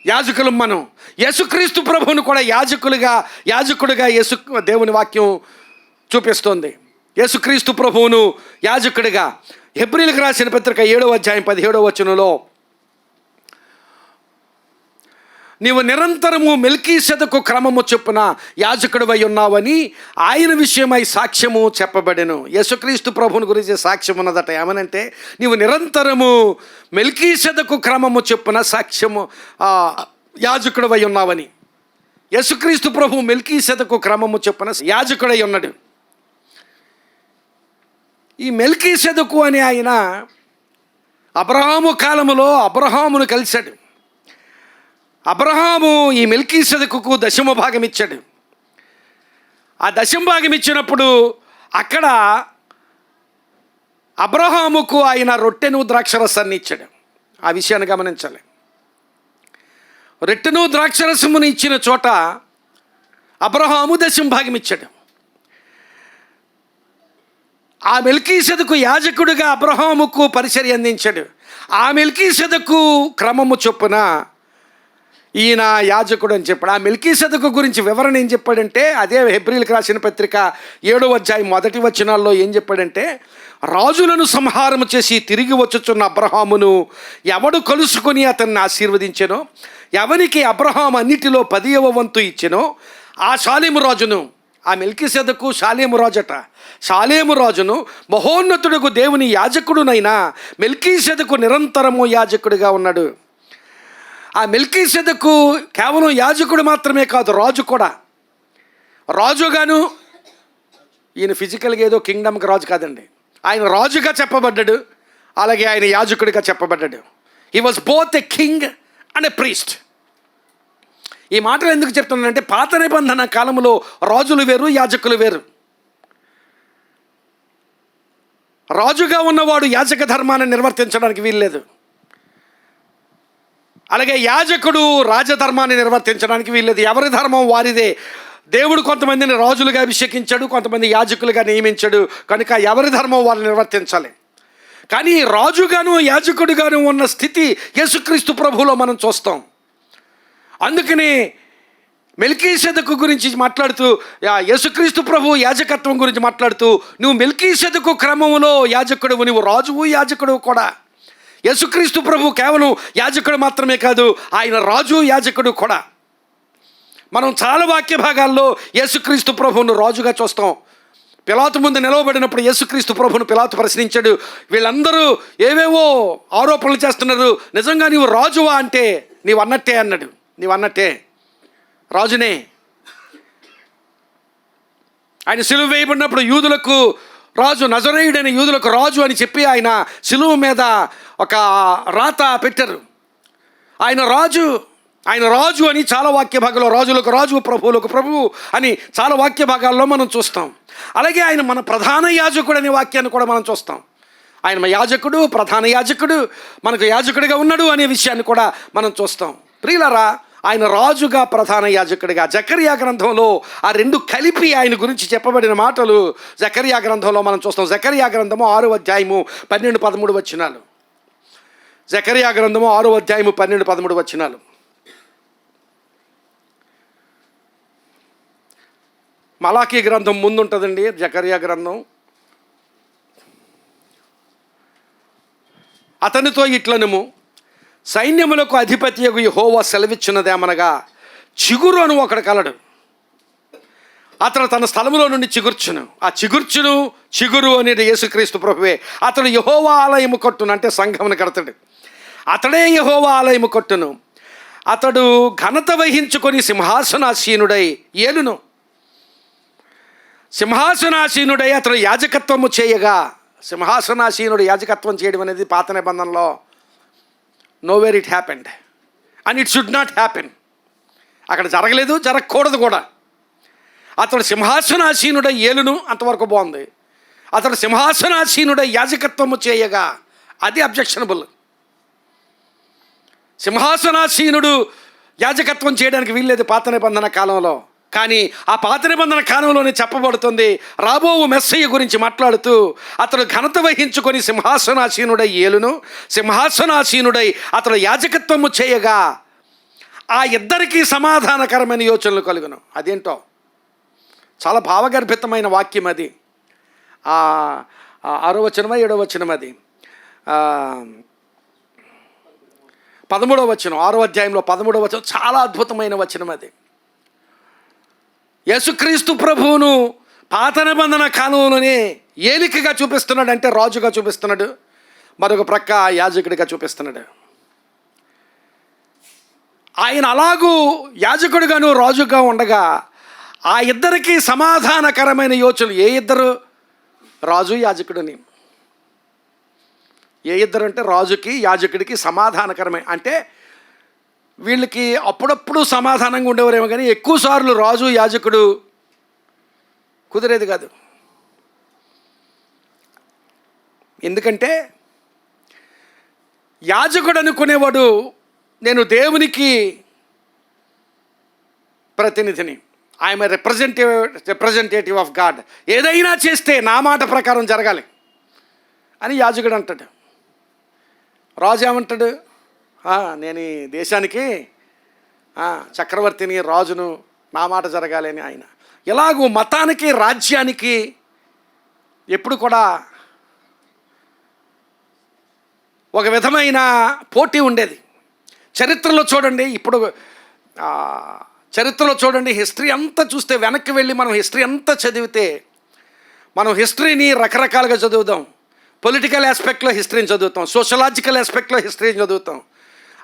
యాజకులు మనం. యేసుక్రీస్తు ప్రభువును కూడా యాజకుడిగా దేవుని వాక్యం చూపిస్తోంది. యేసుక్రీస్తు ప్రభువును యాజకుడిగా. హెబ్రీయులకు రాసిన పత్రిక 7వ అధ్యాయం 17వ వచనంలో, నీవు నిరంతరము మెల్కీసెదకు క్రమము చొప్పున యాజకుడివై ఉన్నావని ఆయన విషయమై సాక్ష్యము చెప్పబడెను. యేసుక్రీస్తు ప్రభువుని గురించి సాక్ష్యం ఉన్నదట. ఏమనంటే, నీవు నిరంతరము మెల్కీసెదకు క్రమము చొప్పున సాక్ష్యము యాజకుడివై ఉన్నావని. యేసుక్రీస్తు ప్రభువు మెల్కీసెదకు క్రమము చొప్పున యాజకుడై ఉన్నాడు. ఈ మెల్కీసెదకు అని ఆయన అబ్రహాము కాలములో అబ్రహామును కలిశాడు. అబ్రహాము ఈ మెల్కీసెదకుకు దశమ భాగం ఇచ్చాడు. ఆ దశమ భాగం ఇచ్చినప్పుడు అక్కడ అబ్రహాముకు ఆయన రొట్టెను ద్రాక్షరసాన్ని ఇచ్చాడు. ఆ విషయాన్ని గమనించాలి. రొట్టెను ద్రాక్షరసమును ఇచ్చిన చోట అబ్రహాము దశమ భాగం ఇచ్చాడు. ఆ మెల్కీసెదకు యాజకుడిగా అబ్రహాముకు పరిచర్య అందించాడు. ఆ మెల్కీసెదకు క్రమము చొప్పున ఈయన యాజకుడు అని చెప్పాడు. ఆ మెల్కీసెదకు గురించి వివరణ ఏం చెప్పాడంటే, అదే హెబ్రీయులకు రాసిన పత్రిక 7వ అధ్యాయం 1 వచనాల్లో ఏం చెప్పాడంటే, రాజులను సంహారం చేసి తిరిగి వచ్చుచున్న అబ్రహామును ఎవడు కలుసుకొని అతన్ని ఆశీర్వదించెనో, ఎవరికి అబ్రహాం అన్నిటిలో 10వ వంతు ఇచ్చెనో ఆ షాలేము రాజును, ఆ మెల్కీసెదకు షాలేము రాజట, షాలేము రాజును మహోన్నతుడుకు దేవుని యాజకుడునైనా మెల్కీసెదకు నిరంతరము యాజకుడిగా ఉన్నాడు. ఆ మెల్కీసెదకు కేవలం యాజకుడు మాత్రమే కాదు, రాజు కూడా. రాజుగాను, ఈయన ఫిజికల్గా ఏదో కింగ్డమ్కి రాజు కాదండి. ఆయన రాజుగా చెప్పబడ్డాడు, అలాగే ఆయన యాజకుడిగా చెప్పబడ్డాడు. He was both a king and a priest. ఈ మాటలు ఎందుకు చెప్తున్నానంటే, పాత నిబంధన కాలంలో రాజులు వేరు, యాజకులు వేరు. రాజుగా ఉన్నవాడు యాజక ధర్మాన్ని నిర్వర్తించడానికి వీల్లేదు. అలాగే యాజకుడు రాజధర్మాన్ని నిర్వర్తించడానికి వీల్లేదు. ఎవరి ధర్మం వారిదే. దేవుడు కొంతమందిని రాజులుగా అభిషేకించాడు, కొంతమంది యాజకులుగా నియమించాడు. కనుక ఎవరి ధర్మం వాళ్ళు నిర్వర్తించాలి. కానీ రాజుగాను యాజకుడిగాను ఉన్న స్థితి యేసుక్రీస్తు ప్రభువులో మనం చూస్తాం. అందుకని మెల్కీసెదకు గురించి మాట్లాడుతూ, యేసుక్రీస్తు ప్రభు యాజకత్వం గురించి మాట్లాడుతూ, నువ్వు మెల్కీసెదకు క్రమములో యాజకుడువు, నువ్వు రాజువు యాజకుడు కూడా. యేసుక్రీస్తు ప్రభు కేవలం యాజకుడు మాత్రమే కాదు, ఆయన రాజు యాజకుడు కూడా. మనం చాలా వాక్య భాగాల్లో యేసుక్రీస్తు ప్రభువును రాజుగా చూస్తాం. పిలాతు ముందు నిలవబడినప్పుడు యేసుక్రీస్తు ప్రభువును పిలాతు ప్రశ్నించాడు. వీళ్ళందరూ ఏవేవో ఆరోపణలు చేస్తున్నారు, నిజంగా నీవు రాజువా అంటే నీవు అన్నట్టే అన్నాడు. నీవు అన్నట్టే రాజునే. ఆయన సిలువ వేయబడినప్పుడు యూదులకు రాజు, నజరేయుడైన యూదులకు రాజు అని చెప్పి ఆయన సిలువ మీద ఒక రాత పెట్టారు. ఆయన రాజు అని చాలా వాక్య భాగాల్లో, రాజులకు రాజు ప్రభువులకు ప్రభువు అని చాలా వాక్య భాగాల్లో మనం చూస్తాం. అలాగే ఆయన మన ప్రధాన యాజకుడు అనే వాక్యాన్ని కూడా మనం చూస్తాం. ఆయన యాజకుడు, ప్రధాన యాజకుడు, మనకు యాజకుడిగా ఉన్నాడు అనే విషయాన్ని కూడా మనం చూస్తాం. ప్రియులారా, ఆయన రాజుగా ప్రధాన యాజకుడిగా జకర్యా గ్రంథంలో ఆ రెండు కలిపి ఆయన గురించి చెప్పబడిన మాటలు జకర్యా గ్రంథంలో మనం చూస్తాం. జకర్యా గ్రంథము 6వ అధ్యాయము 12-13 వచనాలు. జకర్యా గ్రంథము 6వ అధ్యాయము 12-13 వచనాలు. మలాకీ గ్రంథం ముందుంటుందండి జకర్యా గ్రంథం. అతనితో ఇట్లనుము, సైన్యములకు అధిపతియగు యెహోవా సెలవిచ్చినదేమనగా, చిగురు అని ఒకడు కలడు, అతడు తన స్థలములో నుండి చిగుర్చును. ఆ చిగురు అనేది యేసుక్రీస్తు ప్రభువే. అతడు యెహోవా ఆలయము కట్టును, అంటే సంఘమును కడతాడు. అతడే యెహోవా ఆలయము కట్టును. అతడు ఘనత వహించుకొని సింహాసనాసీనుడై ఏలును. సింహాసనాసీనుడై అతడు యాజకత్వము చేయగా, సింహాసనాసీనుడు యాజకత్వం చేయడం అనేది పాత నిబంధనలో nowhere it happened and it should not happen. అక్కడ జరగలేదు, జరగకూడదు కూడా. అతడు సింహాసనాసీనుడై ఏలును, అంతవరకు బాగుంది. అతడు సింహాసనాసీనుడై యాజకత్వము చేయగా, అది అబ్జెక్షనబుల్. సింహాసనాసీనుడు యాజకత్వం చేయడానికి వీల్లేదు పాత నిబంధన కాలంలో. కానీ ఆ పాత నిబంధన కాలంలోనే చెప్పబడుతుంది, రాబో మెస్సయ్య గురించి మాట్లాడుతూ, అతడు ఘనత వహించుకొని సింహాసనాసీనుడై ఏలును, సింహాసనాసీనుడై అతడు యాజకత్వము చేయగా ఆ ఇద్దరికీ సమాధానకరమైన యోచనలు కలుగును. అదేంటో చాలా భావగర్భితమైన వాక్యం అది. 6వ వచనమా 7వ వచనం, అది 13వ వచనం, 6వ అధ్యాయంలో 13వ వచనం, చాలా అద్భుతమైన వచనం అది. యేసుక్రీస్తు ప్రభువును పాత నిబంధన కాలంలోనే ఏలికగా చూపిస్తున్నాడు, అంటే రాజుగా చూపిస్తున్నాడు. మరొక ప్రక్క యాజకుడిగా చూపిస్తున్నాడు. ఆయన అలాగూ యాజకుడిగాను రాజుగా ఉండగా ఆ ఇద్దరికి సమాధానకరమైన యోచనలు. ఏ ఇద్దరు? రాజు యాజకుడిని. ఏ ఇద్దరు అంటే రాజుకి యాజకుడికి సమాధానకరమైన, అంటే వీళ్ళకి అప్పుడప్పుడు సమాధానంగా ఉండేవారేమో కానీ ఎక్కువసార్లు రాజు యాజకుడు కుదిరేది కాదు. ఎందుకంటే యాజకుడు అనుకునేవాడు, నేను దేవునికి ప్రతినిధిని, ఐఎమ్ రిప్రజెంటేటివ్ ఆఫ్ గాడ్, ఏదైనా చేస్తే నా మాట ప్రకారం జరగాలి అని యాజకుడు అంటాడు. రాజు ఏమంటాడు? నేను ఈ దేశానికి చక్రవర్తిని, రాజును, నా మాట జరగాలి అని ఆయన. ఇలాగూ మతానికి రాజ్యానికి ఎప్పుడు కూడా ఒక విధమైన పోటీ ఉండేది. చరిత్రలో చూడండి, ఇప్పుడు చరిత్రలో చూడండి, హిస్టరీ అంతా చూస్తే, వెనక్కి వెళ్ళి మనం హిస్టరీ అంతా చదివితే, మనం హిస్టరీని రకరకాలుగా చదువుతాం. పొలిటికల్ ఆస్పెక్ట్లో హిస్టరీని చదువుతాం, సోషలాజికల్ ఆస్పెక్ట్లో హిస్టరీని చదువుతాం,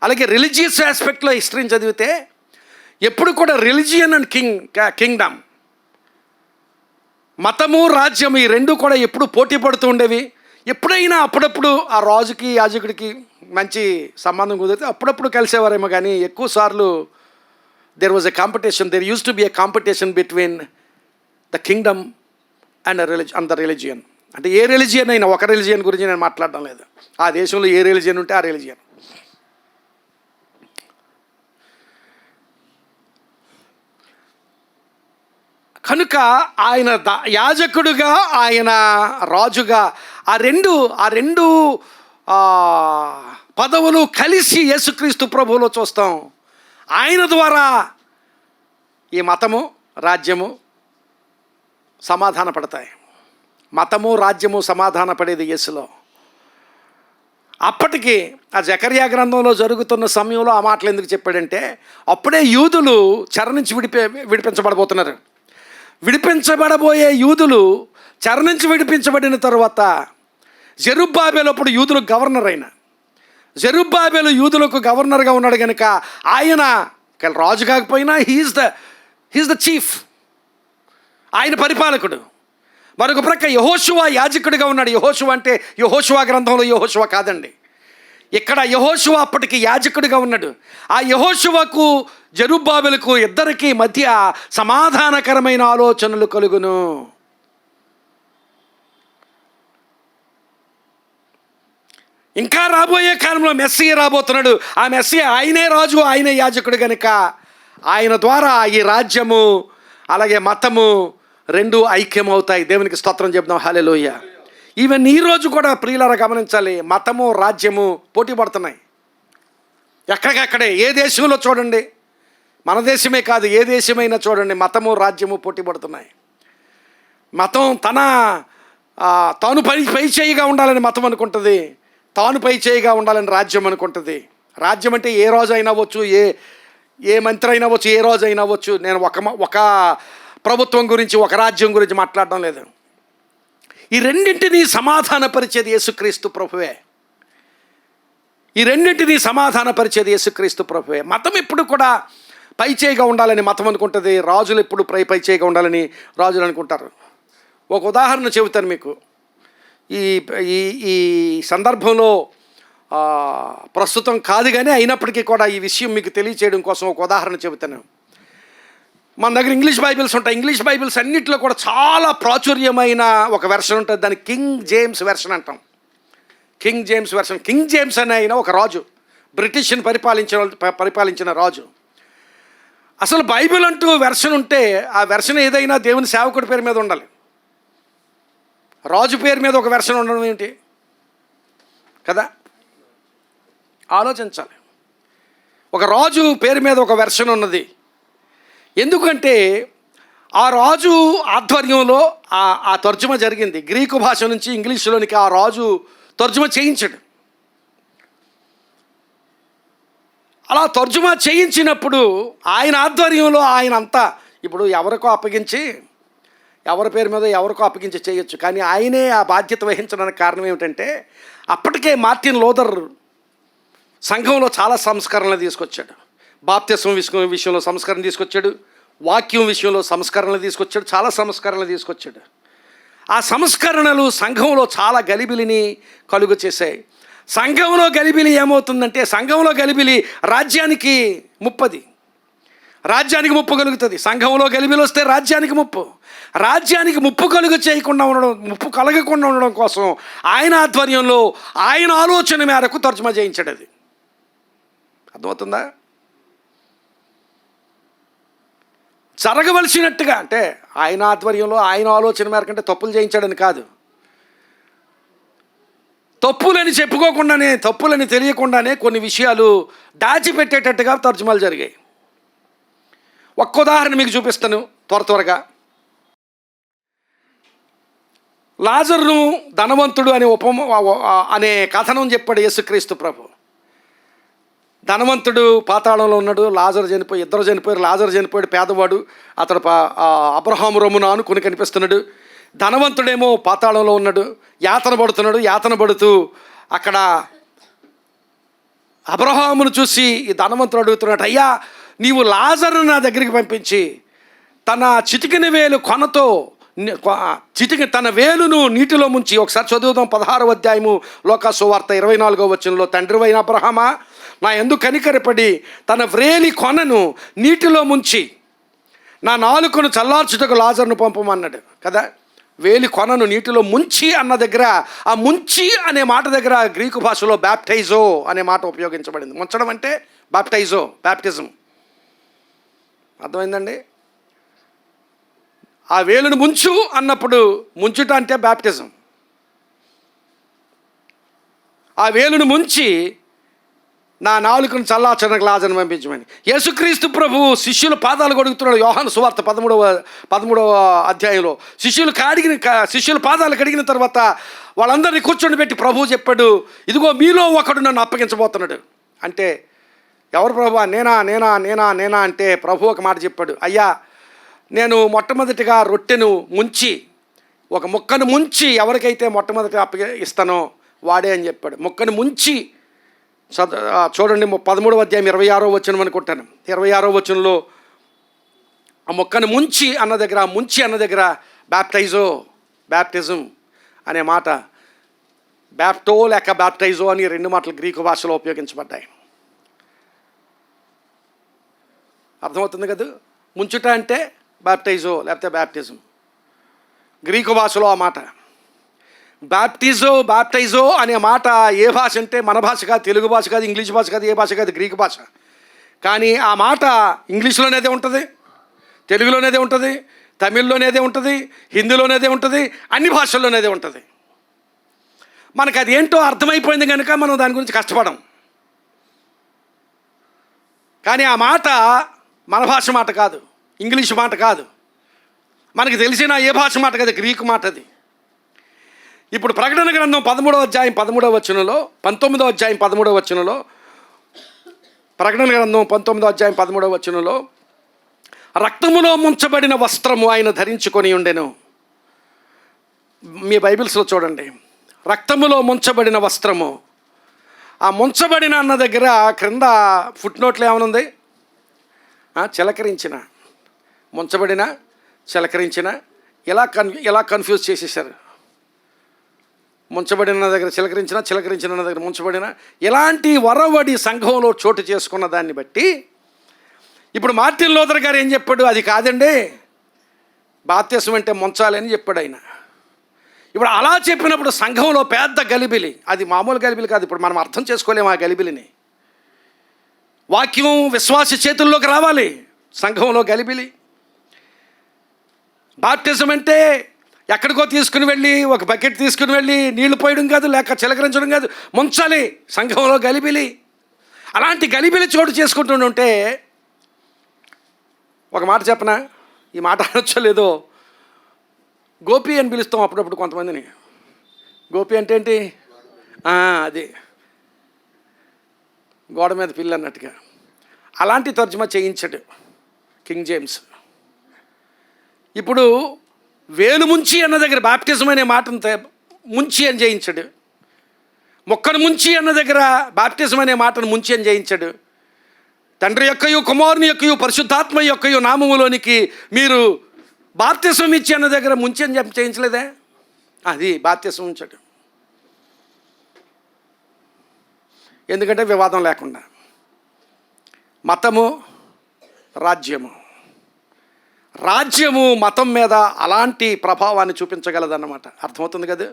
అలాగే రిలీజియస్ ఆస్పెక్ట్లో హిస్టరీని చదివితే ఎప్పుడు కూడా రిలీజియన్ అండ్ కింగ్డమ్, మతము రాజ్యము, ఈ రెండు కూడా ఎప్పుడు పోటీ పడుతూ ఉండేవి. ఎప్పుడైనా అప్పుడప్పుడు ఆ రాజుకి యాజకుడికి మంచి సంబంధం కుదిరితే అప్పుడప్పుడు కలిసేవారేమో, కానీ ఎక్కువ సార్లు there was a competition, there use to be a competition between the Kingdom and the religion. అంటే ఏ రిలిజియన్ అయినా, ఒక రిలిజియన్ గురించి నేను మాట్లాడడం లేదు. ఆ దేశంలో ఏ రిలిజియన్ ఉంటే ఆ రిలిజియన్. కనుక ఆయన యాజకుడుగా, ఆయన రాజుగా, ఆ రెండు పదవులు కలిసి యేసుక్రీస్తు ప్రభువులో చూస్తాం. ఆయన ద్వారా ఈ మతము, రాజ్యము సమాధాన పడతాయి. మతము, రాజ్యము సమాధాన పడేది యేసులో. అప్పటికి ఆ జకర్యా గ్రంథంలో జరుగుతున్న సమయంలో ఆ మాటలు ఎందుకు చెప్పాడంటే, అప్పుడే యూదులు చెర నుంచి విడిపించబడబోతున్నారు. విడిపించబడబోయే యూదులు చెర నుంచి విడిపించబడిన తర్వాత జెరుబ్బాబెలు అప్పుడు యూదులకు గవర్నర్ అయిన జెరుబ్బాబెలు యూదులకు గవర్నర్గా ఉన్నాడు కనుక ఆయన రాజు కాకపోయినా హీఈస్ ద చీఫ్, ఆయన పరిపాలకుడు. మరొక ప్రక్క యెహోషువ యాజకుడిగా ఉన్నాడు. యెహోషువ అంటే యెహోషువ గ్రంథంలో యెహోషువ కాదండి, ఇక్కడ యెహోషువ అప్పటికి యాజకుడిగా ఉన్నాడు. ఆ యెహోషువకు జెరుబ్బాబెలుకు ఇద్దరికి మధ్య సమాధానకరమైన ఆలోచనలు కలుగును. ఇంకా రాబోయే కాలంలో మెస్సీయ రాబోతున్నాడు. ఆ మెస్సీయ ఆయనే రాజు, ఆయనే యాజకుడు కనుక ఆయన ద్వారా ఈ రాజ్యము అలాగే మతము రెండు ఐక్యమవుతాయి. దేవునికి స్తోత్రం చెప్దాం. హల్లెలూయా. ఈవెన్ ఈరోజు కూడా ప్రియులారా గమనించాలి, మతము, రాజ్యము పోటీ పడుతున్నాయి. ఎక్కడికక్కడే ఏ దేశంలో చూడండి, మన దేశమే కాదు ఏ దేశమైనా చూడండి, మతము, రాజ్యము పోటీ పడుతున్నాయి. మతం తాను పై చేయిగా ఉండాలని మతం అనుకుంటుంది, తాను పై చేయిగా ఉండాలని రాజ్యం అనుకుంటుంది. రాజ్యం అంటే ఏ రోజు అయినా అవ్వచ్చు, ఏ మంత్రి అయినా అవ్వచ్చు, ఏ రోజు అయినా అవ్వచ్చు. నేను ఒక ప్రభుత్వం గురించి, ఒక రాజ్యం గురించి మాట్లాడడం లేదు. ఈ రెండింటినీ సమాధానపరిచేది యేసుక్రీస్తు ప్రభువే. ఈ రెండింటినీ సమాధానపరిచేది యేసుక్రీస్తు ప్రభువే. మతం ఎప్పుడు కూడా పై చేయిగా ఉండాలని మతం అనుకుంటుంది, రాజులు ఎప్పుడు పై చేయిగా ఉండాలని రాజులు అనుకుంటారు. ఒక ఉదాహరణ చెబుతాను మీకు. ఈ సందర్భంలో ప్రస్తుతం కాదు కానీ అయినప్పటికీ కూడా ఈ విషయం మీకు తెలియచేయడం కోసం ఒక ఉదాహరణ చెబుతాను. మన దగ్గర ఇంగ్లీష్ బైబిల్స్ ఉంటాయి. ఇంగ్లీష్ బైబిల్స్ అన్నింటిలో కూడా చాలా ప్రాచుర్యమైన ఒక వెర్షన్ ఉంటుంది, దాన్ని కింగ్ జేమ్స్ వెర్షన్ అంటాం. King James version. King James అనే ఆయన ఒక రాజు, బ్రిటిష్ని పరిపాలించిన రాజు. అసలు బైబిల్ అంటూ వెర్షన్ ఉంటే ఆ వెర్షన్ ఏదైనా దేవుని సేవకుడి పేరు మీద ఉండాలి. రాజు పేరు మీద ఒక వెర్షన్ ఉండడం ఏంటి కదా, ఆలోచించాలి. ఒక రాజు పేరు మీద ఒక వెర్షన్ ఉన్నది. ఎందుకంటే ఆ రాజు ఆధ్వర్యంలో ఆ తర్జుమ జరిగింది. గ్రీకు భాష నుంచి ఇంగ్లీషులోనికి ఆ రాజు తర్జుమ చేయించాడు. అలా తర్జుమా చేయించినప్పుడు ఆయన ఆధ్వర్యంలో ఆయన అంతా ఇప్పుడు ఎవరికో అప్పగించి, ఎవరి పేరు మీద ఎవరికో అప్పగించి చేయొచ్చు, కానీ ఆయనే ఆ బాధ్యత వహించడానికి కారణం ఏమిటంటే అప్పటికే మార్టిన్ లూథర్ సంఘంలో చాలా సంస్కరణలు తీసుకొచ్చాడు. బాప్తిస్మం విషయంలో సంస్కరణ తీసుకొచ్చాడు, వాక్యం విషయంలో సంస్కరణలు తీసుకొచ్చాడు, చాలా సంస్కరణలు తీసుకొచ్చాడు. ఆ సంస్కరణలు సంఘంలో చాలా గలిబిలిని కలుగు చేశాయి. సంఘంలో గలిబిలి ఏమవుతుందంటే, సంఘంలో గలిబిలి రాజ్యానికి ముప్పది, రాజ్యానికి ముప్పు కలుగుతుంది. సంఘంలో గలిబిలి వస్తే రాజ్యానికి ముప్పు ముప్పు కలగకుండా ఉండడం కోసం ఆయన ఆధ్వర్యంలో ఆయన ఆలోచన మేరకు తర్జుమా చేయించాడు. అది అర్థమవుతుందా? జరగవలసినట్టుగా, అంటే ఆయన ఆధ్వర్యంలో ఆయన ఆలోచన మేరకు, అంటే తప్పులు చేయించాడని కాదు, తప్పులని చెప్పుకోకుండానే, తప్పులని తెలియకుండానే కొన్ని విషయాలు దాచిపెట్టేటట్టుగా తర్జుమాలు జరిగాయి. ఒక్క ఉదాహరణ మీకు చూపిస్తాను త్వరగా. లాజరును ధనవంతుడు అనే కథనం చెప్పాడు యేసుక్రీస్తు ప్రభు. ధనవంతుడు పాతాళంలో ఉన్నాడు, లాజరు చనిపోయి, ఇద్దరు చనిపోయారు. లాజరు చనిపోయాడు, పేదవాడు, అతడు అబ్రహాము రొమ్మున ఆనుకుని కనిపిస్తున్నాడు. ధనవంతుడేమో పాతాళంలో ఉన్నాడు, యాతన పడుతూ అక్కడ అబ్రహామును చూసి ఈ ధనవంతుడు అడుగుతున్నాడు, అయ్యా నీవు లాజరును నా దగ్గరికి పంపించి తన చిటికిన వేలు కొనతో తన వేలును నీటిలో ముంచి, ఒకసారి చదువుదాం 16వ అధ్యాయము లోకా సువార్త 24వ వచనంలో, తండ్రివైన అబ్రహామా నా యందు కనికరపడి తన వ్రేలి కొనను నీటిలో ముంచి నా నాలుకను చల్లార్చుటకు లాజరును పంపమన్నాడు కదా. వేలి కొనను నీటిలో ముంచి అన్న దగ్గర, ఆ ముంచి అనే మాట దగ్గర గ్రీకు భాషలో బ్యాప్టైజో అనే మాట ఉపయోగించబడింది. ముంచడం అంటే బ్యాప్టైజో, బ్యాప్టిజం. అర్థమైందండి? ఆ వేలును ముంచు అన్నప్పుడు ముంచుట అంటే బ్యాప్టిజం. ఆ వేలును ముంచి నా నాలుకను చల్లార్చడానికి లాజరును పంపించమని యేసుక్రీస్తు ప్రభు శిష్యుల పాదాలు కడుగుతున్నాడు. యోహాను సువార్త 13వ అధ్యాయంలో శిష్యుల పాదాలు కడిగిన తర్వాత వాళ్ళందరినీ కూర్చొని పెట్టి ప్రభువు చెప్పాడు, ఇదిగో మీలో ఒకడు నన్ను అప్పగించబోతున్నాడు. అంటే ఎవరు ప్రభు? నేనా నేనా నేనా నేనా అంటే ప్రభు ఒక మాట చెప్పాడు, అయ్యా నేను మొట్టమొదటిగా రొట్టెను ముంచి, ఒక ముక్కను ముంచి ఎవరికైతే మొట్టమొదటి ఇస్తానో వాడే అని చెప్పాడు. ముక్కను ముంచి చూడండి 13వ అధ్యాయం 26వ వచనం అనుకుంటాను. 26వ వచనంలో ఆ మొక్కను ముంచి అన్న దగ్గర, ముంచి అన్న దగ్గర బ్యాప్టిజం అనే మాట, బ్యాప్టో లేక బ్యాప్టైజో అని రెండు మాటలు గ్రీకు భాషలో ఉపయోగించబడ్డాయి. అర్థమవుతుంది కదా? ముంచుట అంటే బ్యాప్టైజో లేకపోతే బ్యాప్టిజం. గ్రీకు భాషలో ఆ మాట బ్యాప్టైజో అనే మాట ఏ భాష అంటే మన భాష కాదు, తెలుగు భాష కాదు, ఇంగ్లీష్ భాష కాదు, ఏ భాష కాదు, గ్రీకు భాష. కానీ ఆ మాట ఇంగ్లీష్లోనేదే ఉంటుంది, తెలుగులోనేదే ఉంటుంది, తమిళ్లోనేదే ఉంటుంది, హిందీలోనేదే ఉంటుంది, అన్ని భాషల్లోనేదే ఉంటుంది. మనకు అది ఏంటో అర్థమైపోయింది కనుక మనం దాని గురించి కష్టపడం. కానీ ఆ మాట మన భాష మాట కాదు, ఇంగ్లీష్ మాట కాదు, మనకి తెలిసిన ఏ భాష మాట కాదు, గ్రీకు మాట అది. ఇప్పుడు ప్రకటన గ్రంథం 13వ అధ్యాయం 13వ వచనంలో, 19వ అధ్యాయం 13వ వచనంలో, ప్రకటన గ్రంథం 19వ అధ్యాయం 13వ వచనంలో, రక్తములో ముంచబడిన వస్త్రము ఆయన ధరించుకొని ఉండెను. మీ బైబిల్స్లో చూడండి, రక్తములో ముంచబడిన వస్త్రము. ఆ ముంచబడిన అన్న దగ్గర క్రింద ఫుట్ నోట్లో ఏమనుంది? చిలకరించిన, ముంచబడిన, చిలకరించిన, ఎలా కన్ఫ్యూజ్ చేసేసారు. ముంచబడిన దగ్గర చిలకరించిన, చిలకరించిన దగ్గర ముంచబడిన, ఇలాంటి వరవడి సంఘంలో చోటు చేసుకున్న దాన్ని బట్టి ఇప్పుడు మార్టిన్ లూథర్ గారు ఏం చెప్పాడు? అది కాదండి, బాప్తిసం అంటే ముంచాలి అని చెప్పాడు ఆయన. ఇప్పుడు అలా చెప్పినప్పుడు సంఘంలో పెద్ద గలిబిలి, అది మామూలు గలిబిలి కాదు. ఇప్పుడు మనం అర్థం చేసుకోలేము ఆ గలిబిలిని. వాక్యం విశ్వాస చేతుల్లోకి రావాలి, సంఘంలో గలిబిలి. బాప్టిజం అంటే ఎక్కడికో తీసుకుని వెళ్ళి, ఒక బకెట్ తీసుకుని వెళ్ళి నీళ్లు పోయడం కాదు, లేక చిలకరించడం కాదు, ముంచాలి. సంఘంలో గలిబిలి. అలాంటి గలిబిలి చోటు చేసుకుంటుంటే ఒక మాట చెప్పనా? ఈ మాట అనొచ్చో లేదో, గోపి అని పిలుస్తాం అప్పుడప్పుడు కొంతమందిని. గోపి అంటే ఏంటి? అది గోడ మీద పిల్లి అన్నట్టుగా. అలాంటి తర్జుమా చేయించాడు కింగ్ జేమ్స్. ఇప్పుడు వేలు ముంచి అన్న దగ్గర బాప్టిజం అనే మాటను ముంచి అని చేయించాడు. మొక్కను ముంచి అన్న దగ్గర బాప్టిజం అనే మాటను ముంచి అని చేయించాడు. తండ్రి యొక్కయు కుమారుని యొక్కయు పరిశుద్ధాత్మ యొక్కయు నామములోనికి మీరు బాప్తిసం ఇచ్చి అన్న దగ్గర ముంచి అని చెప్పి చేయించలేదే? అది బాప్తిసం ఉంచాడు. ఎందుకంటే వివాదం లేకుండా. మతము, రాజ్యము మతం మీద అలాంటి ప్రభావాన్ని చూపించగలదన్నమాట. అర్థమవుతుంది కదా?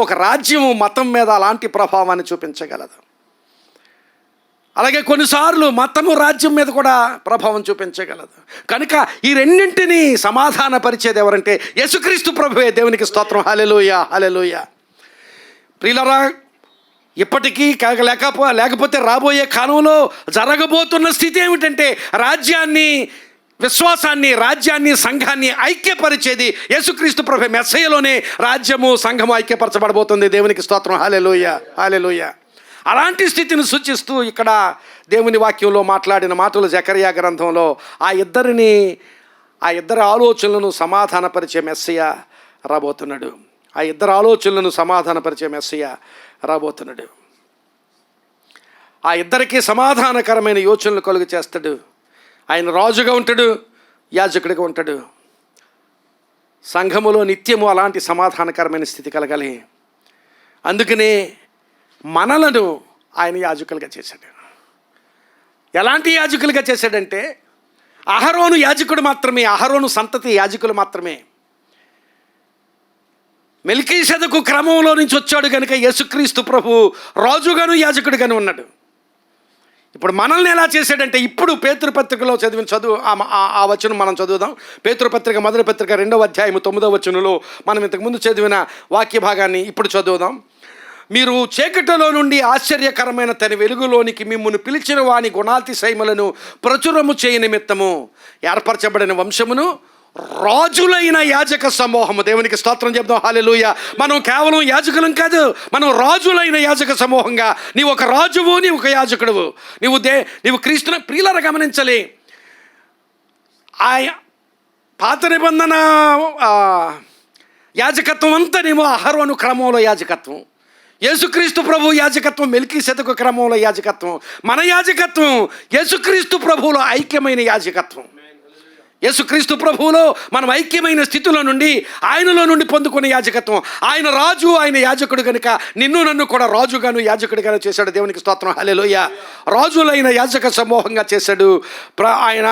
ఒక రాజ్యము మతం మీద అలాంటి ప్రభావాన్ని చూపించగలదు. అలాగే కొన్నిసార్లు మతము రాజ్యం మీద కూడా ప్రభావం చూపించగలదు. కనుక ఈ రెండింటినీ సమాధానపరిచేది ఎవరంటే యేసుక్రీస్తు ప్రభువే. దేవునికి స్తోత్రం. హల్లెలూయా, హల్లెలూయా. ప్రియులారా, ఇప్పటికీ లేకపోతే రాబోయే కాలంలో జరగబోతున్న స్థితి ఏమిటంటే రాజ్యాన్ని, విశ్వాసాన్ని, సంఘాన్ని ఐక్యపరిచేది యేసుక్రీస్తు ప్రభువే. మెస్సయ్యలోనే రాజ్యము, సంఘము ఐక్యపరచబడబోతుంది. దేవునికి స్తోత్రం. హల్లెలూయా, హల్లెలూయా. అలాంటి స్థితిని సూచిస్తూ ఇక్కడ దేవుని వాక్యంలో మాట్లాడిన మాటలు జకర్యా గ్రంథంలో ఆ ఇద్దరి ఆలోచనలను సమాధానపరిచే మెస్సయ్య రాబోతున్నాడు. ఆ ఇద్దరు ఆలోచనలను సమాధానపరిచే మెస్సయ్య రాబోతున్నాడు. ఆ ఇద్దరికి సమాధానకరమైన యోచనలు కలుగు చేస్తాడు. ఆయన రాజుగా ఉంటాడు, యాజకుడిగా ఉంటాడు. సంఘములో నిత్యము అలాంటి సమాధానకరమైన స్థితి కలగాలి. అందుకనే మనలను ఆయన యాజకులుగా చేశాడు. ఎలాంటి యాజకులుగా చేశాడంటే అహరోను యాజకుడు మాత్రమే, అహరోను సంతతి యాజకులు మాత్రమే. మెల్కీసెదకు క్రమంలో నుంచి వచ్చాడు కనుక యేసుక్రీస్తు ప్రభు రాజుగాను యాజకుడిగాను ఉన్నాడు. ఇప్పుడు మనల్ని ఎలా చేశాడంటే, ఇప్పుడు పేతురుపత్రికలో చదివిన చదువు ఆ వచనం మనం చదువుదాం. పేతురుపత్రిక మొదటి పత్రిక 2వ అధ్యాయం 9వ వచనంలో మనం ఇంతకుముందు చదివిన వాక్య భాగాన్ని ఇప్పుడు చదువుదాం. మీరు చీకటిలో నుండి ఆశ్చర్యకరమైన తన వెలుగులోనికి మిమ్మును పిలిచిన వాని గుణాతిశయములను ప్రచురము చేయ నిమిత్తము ఏర్పరచబడిన వంశమును, రాజులైన యాజక సమూహము. దేవునికి స్తోత్రం చెప్దాం. హల్లెలూయా. మనం కేవలం యాజకులం కాదు, మనం రాజులైన యాజక సమూహంగా. నీవు ఒక రాజువు, నీవు ఒక యాజకుడువు. నీవు క్రీస్తుని ప్రియులారా గమనించాలి. పాత నిబంధన యాజకత్వం అంతా నేమో అహరోను క్రమంలో యాజకత్వం. యేసుక్రీస్తు ప్రభు యాజకత్వం మెల్కీసెదకు క్రమంలో యాజకత్వం. మన యాజకత్వం యేసుక్రీస్తు ప్రభువులో ఐక్యమైన యాజకత్వం. యేసుక్రీస్తు ప్రభువులో మనం ఐక్యమైన స్థితిలో నుండి, ఆయనలో నుండి పొందుకునే యాజకత్వం. ఆయన రాజు, ఆయన యాజకుడు కనుక నిన్ను నన్ను కూడా రాజుగాను యాజకుడిగాను చేశాడు. దేవునికి స్తోత్రం. హల్లెలూయా. రాజులైన యాజక సమూహంగా చేశాడు. ఆయన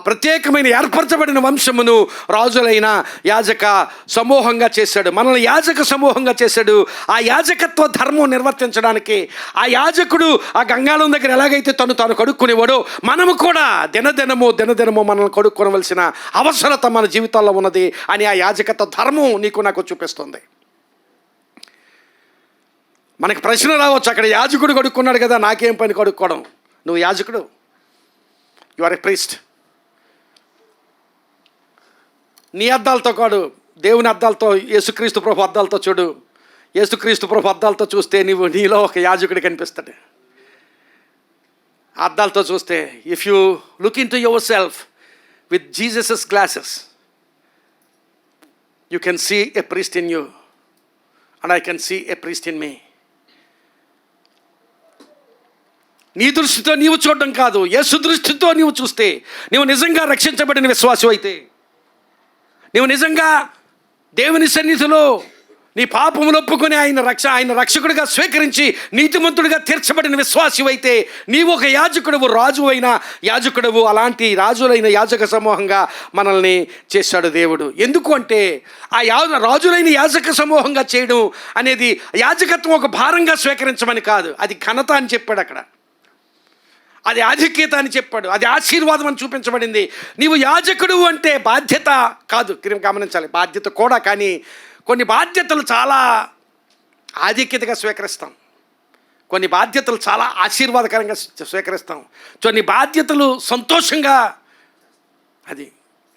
ప్రత్యేకమైన ఏర్పరచబడిన వంశమును రాజులైన యాజక సమూహంగా చేశాడు. మనల్ని యాజక సమూహంగా చేశాడు. ఆ యాజకత్వ ధర్మం నిర్వర్తించడానికి ఆ యాజకుడు ఆ గంగాళం దగ్గర ఎలాగైతే తాను కడుక్కునేవాడో, మనము కూడా దినదినము మనల్ని కడుక్కొనవలసిన అవసరత మన జీవితాల్లో ఉన్నది అని ఆ యాజకత్వ ధర్మం నీకు నాకు చూపిస్తుంది. మనకి ప్రశ్న రావచ్చు, అక్కడ యాజకుడు కడుక్కున్నాడు కదా, నాకేం పని కడుక్కోవడం? నువ్వు యాజకుడు, యు ఆర్ ఎ ప్రీస్ట్. నీ అద్దాలతో కాదు, దేవుని అద్దాలతో, యేసుక్రీస్తు ప్రభు అద్దాలతో చూడు. యేసుక్రీస్తు ప్రభు అద్దాలతో చూస్తే నీలో ఒక యాజకుడు కనిపిస్తాడు. అద్దాలతో చూస్తే, if you look in to your self with Jesus' glasses, you can see a priest in you and I can see a priest in me. నీ దృష్టితో నీవు చూడడం కాదు, యేసు దృష్టితో నీవు చూస్తే, నీవు నిజంగా రక్షించబడిన విశ్వాసం అయితే, నీవు నిజంగా దేవుని సన్నిధిలో నీ పాపములు ఒప్పుకొని ఆయన రక్షకుడిగా స్వీకరించి నీతిమంతుడిగా తీర్చబడిన విశ్వాసం అయితే, నీవు ఒక యాజకుడువు, రాజు అయిన యాజకుడువు. అలాంటి రాజులైన యాజక సమూహంగా మనల్ని చేశాడు దేవుడు. ఎందుకు అంటే రాజులైన యాజక సమూహంగా చేయడం అనేది యాజకత్వం ఒక భారంగా స్వీకరించమని కాదు, అది ఘనత అని చెప్పాడు అక్కడ. అది ఆధిక్యత అని చెప్పాడు, అది ఆశీర్వాదం అని చూపించబడింది. నీవు యాజకుడు అంటే బాధ్యత కాదు, గమనించాలి, బాధ్యత కూడా. కానీ కొన్ని బాధ్యతలు చాలా ఆధిక్యతగా స్వీకరిస్తాం, కొన్ని బాధ్యతలు చాలా ఆశీర్వాదకరంగా స్వీకరిస్తాం, కొన్ని బాధ్యతలు సంతోషంగా. అది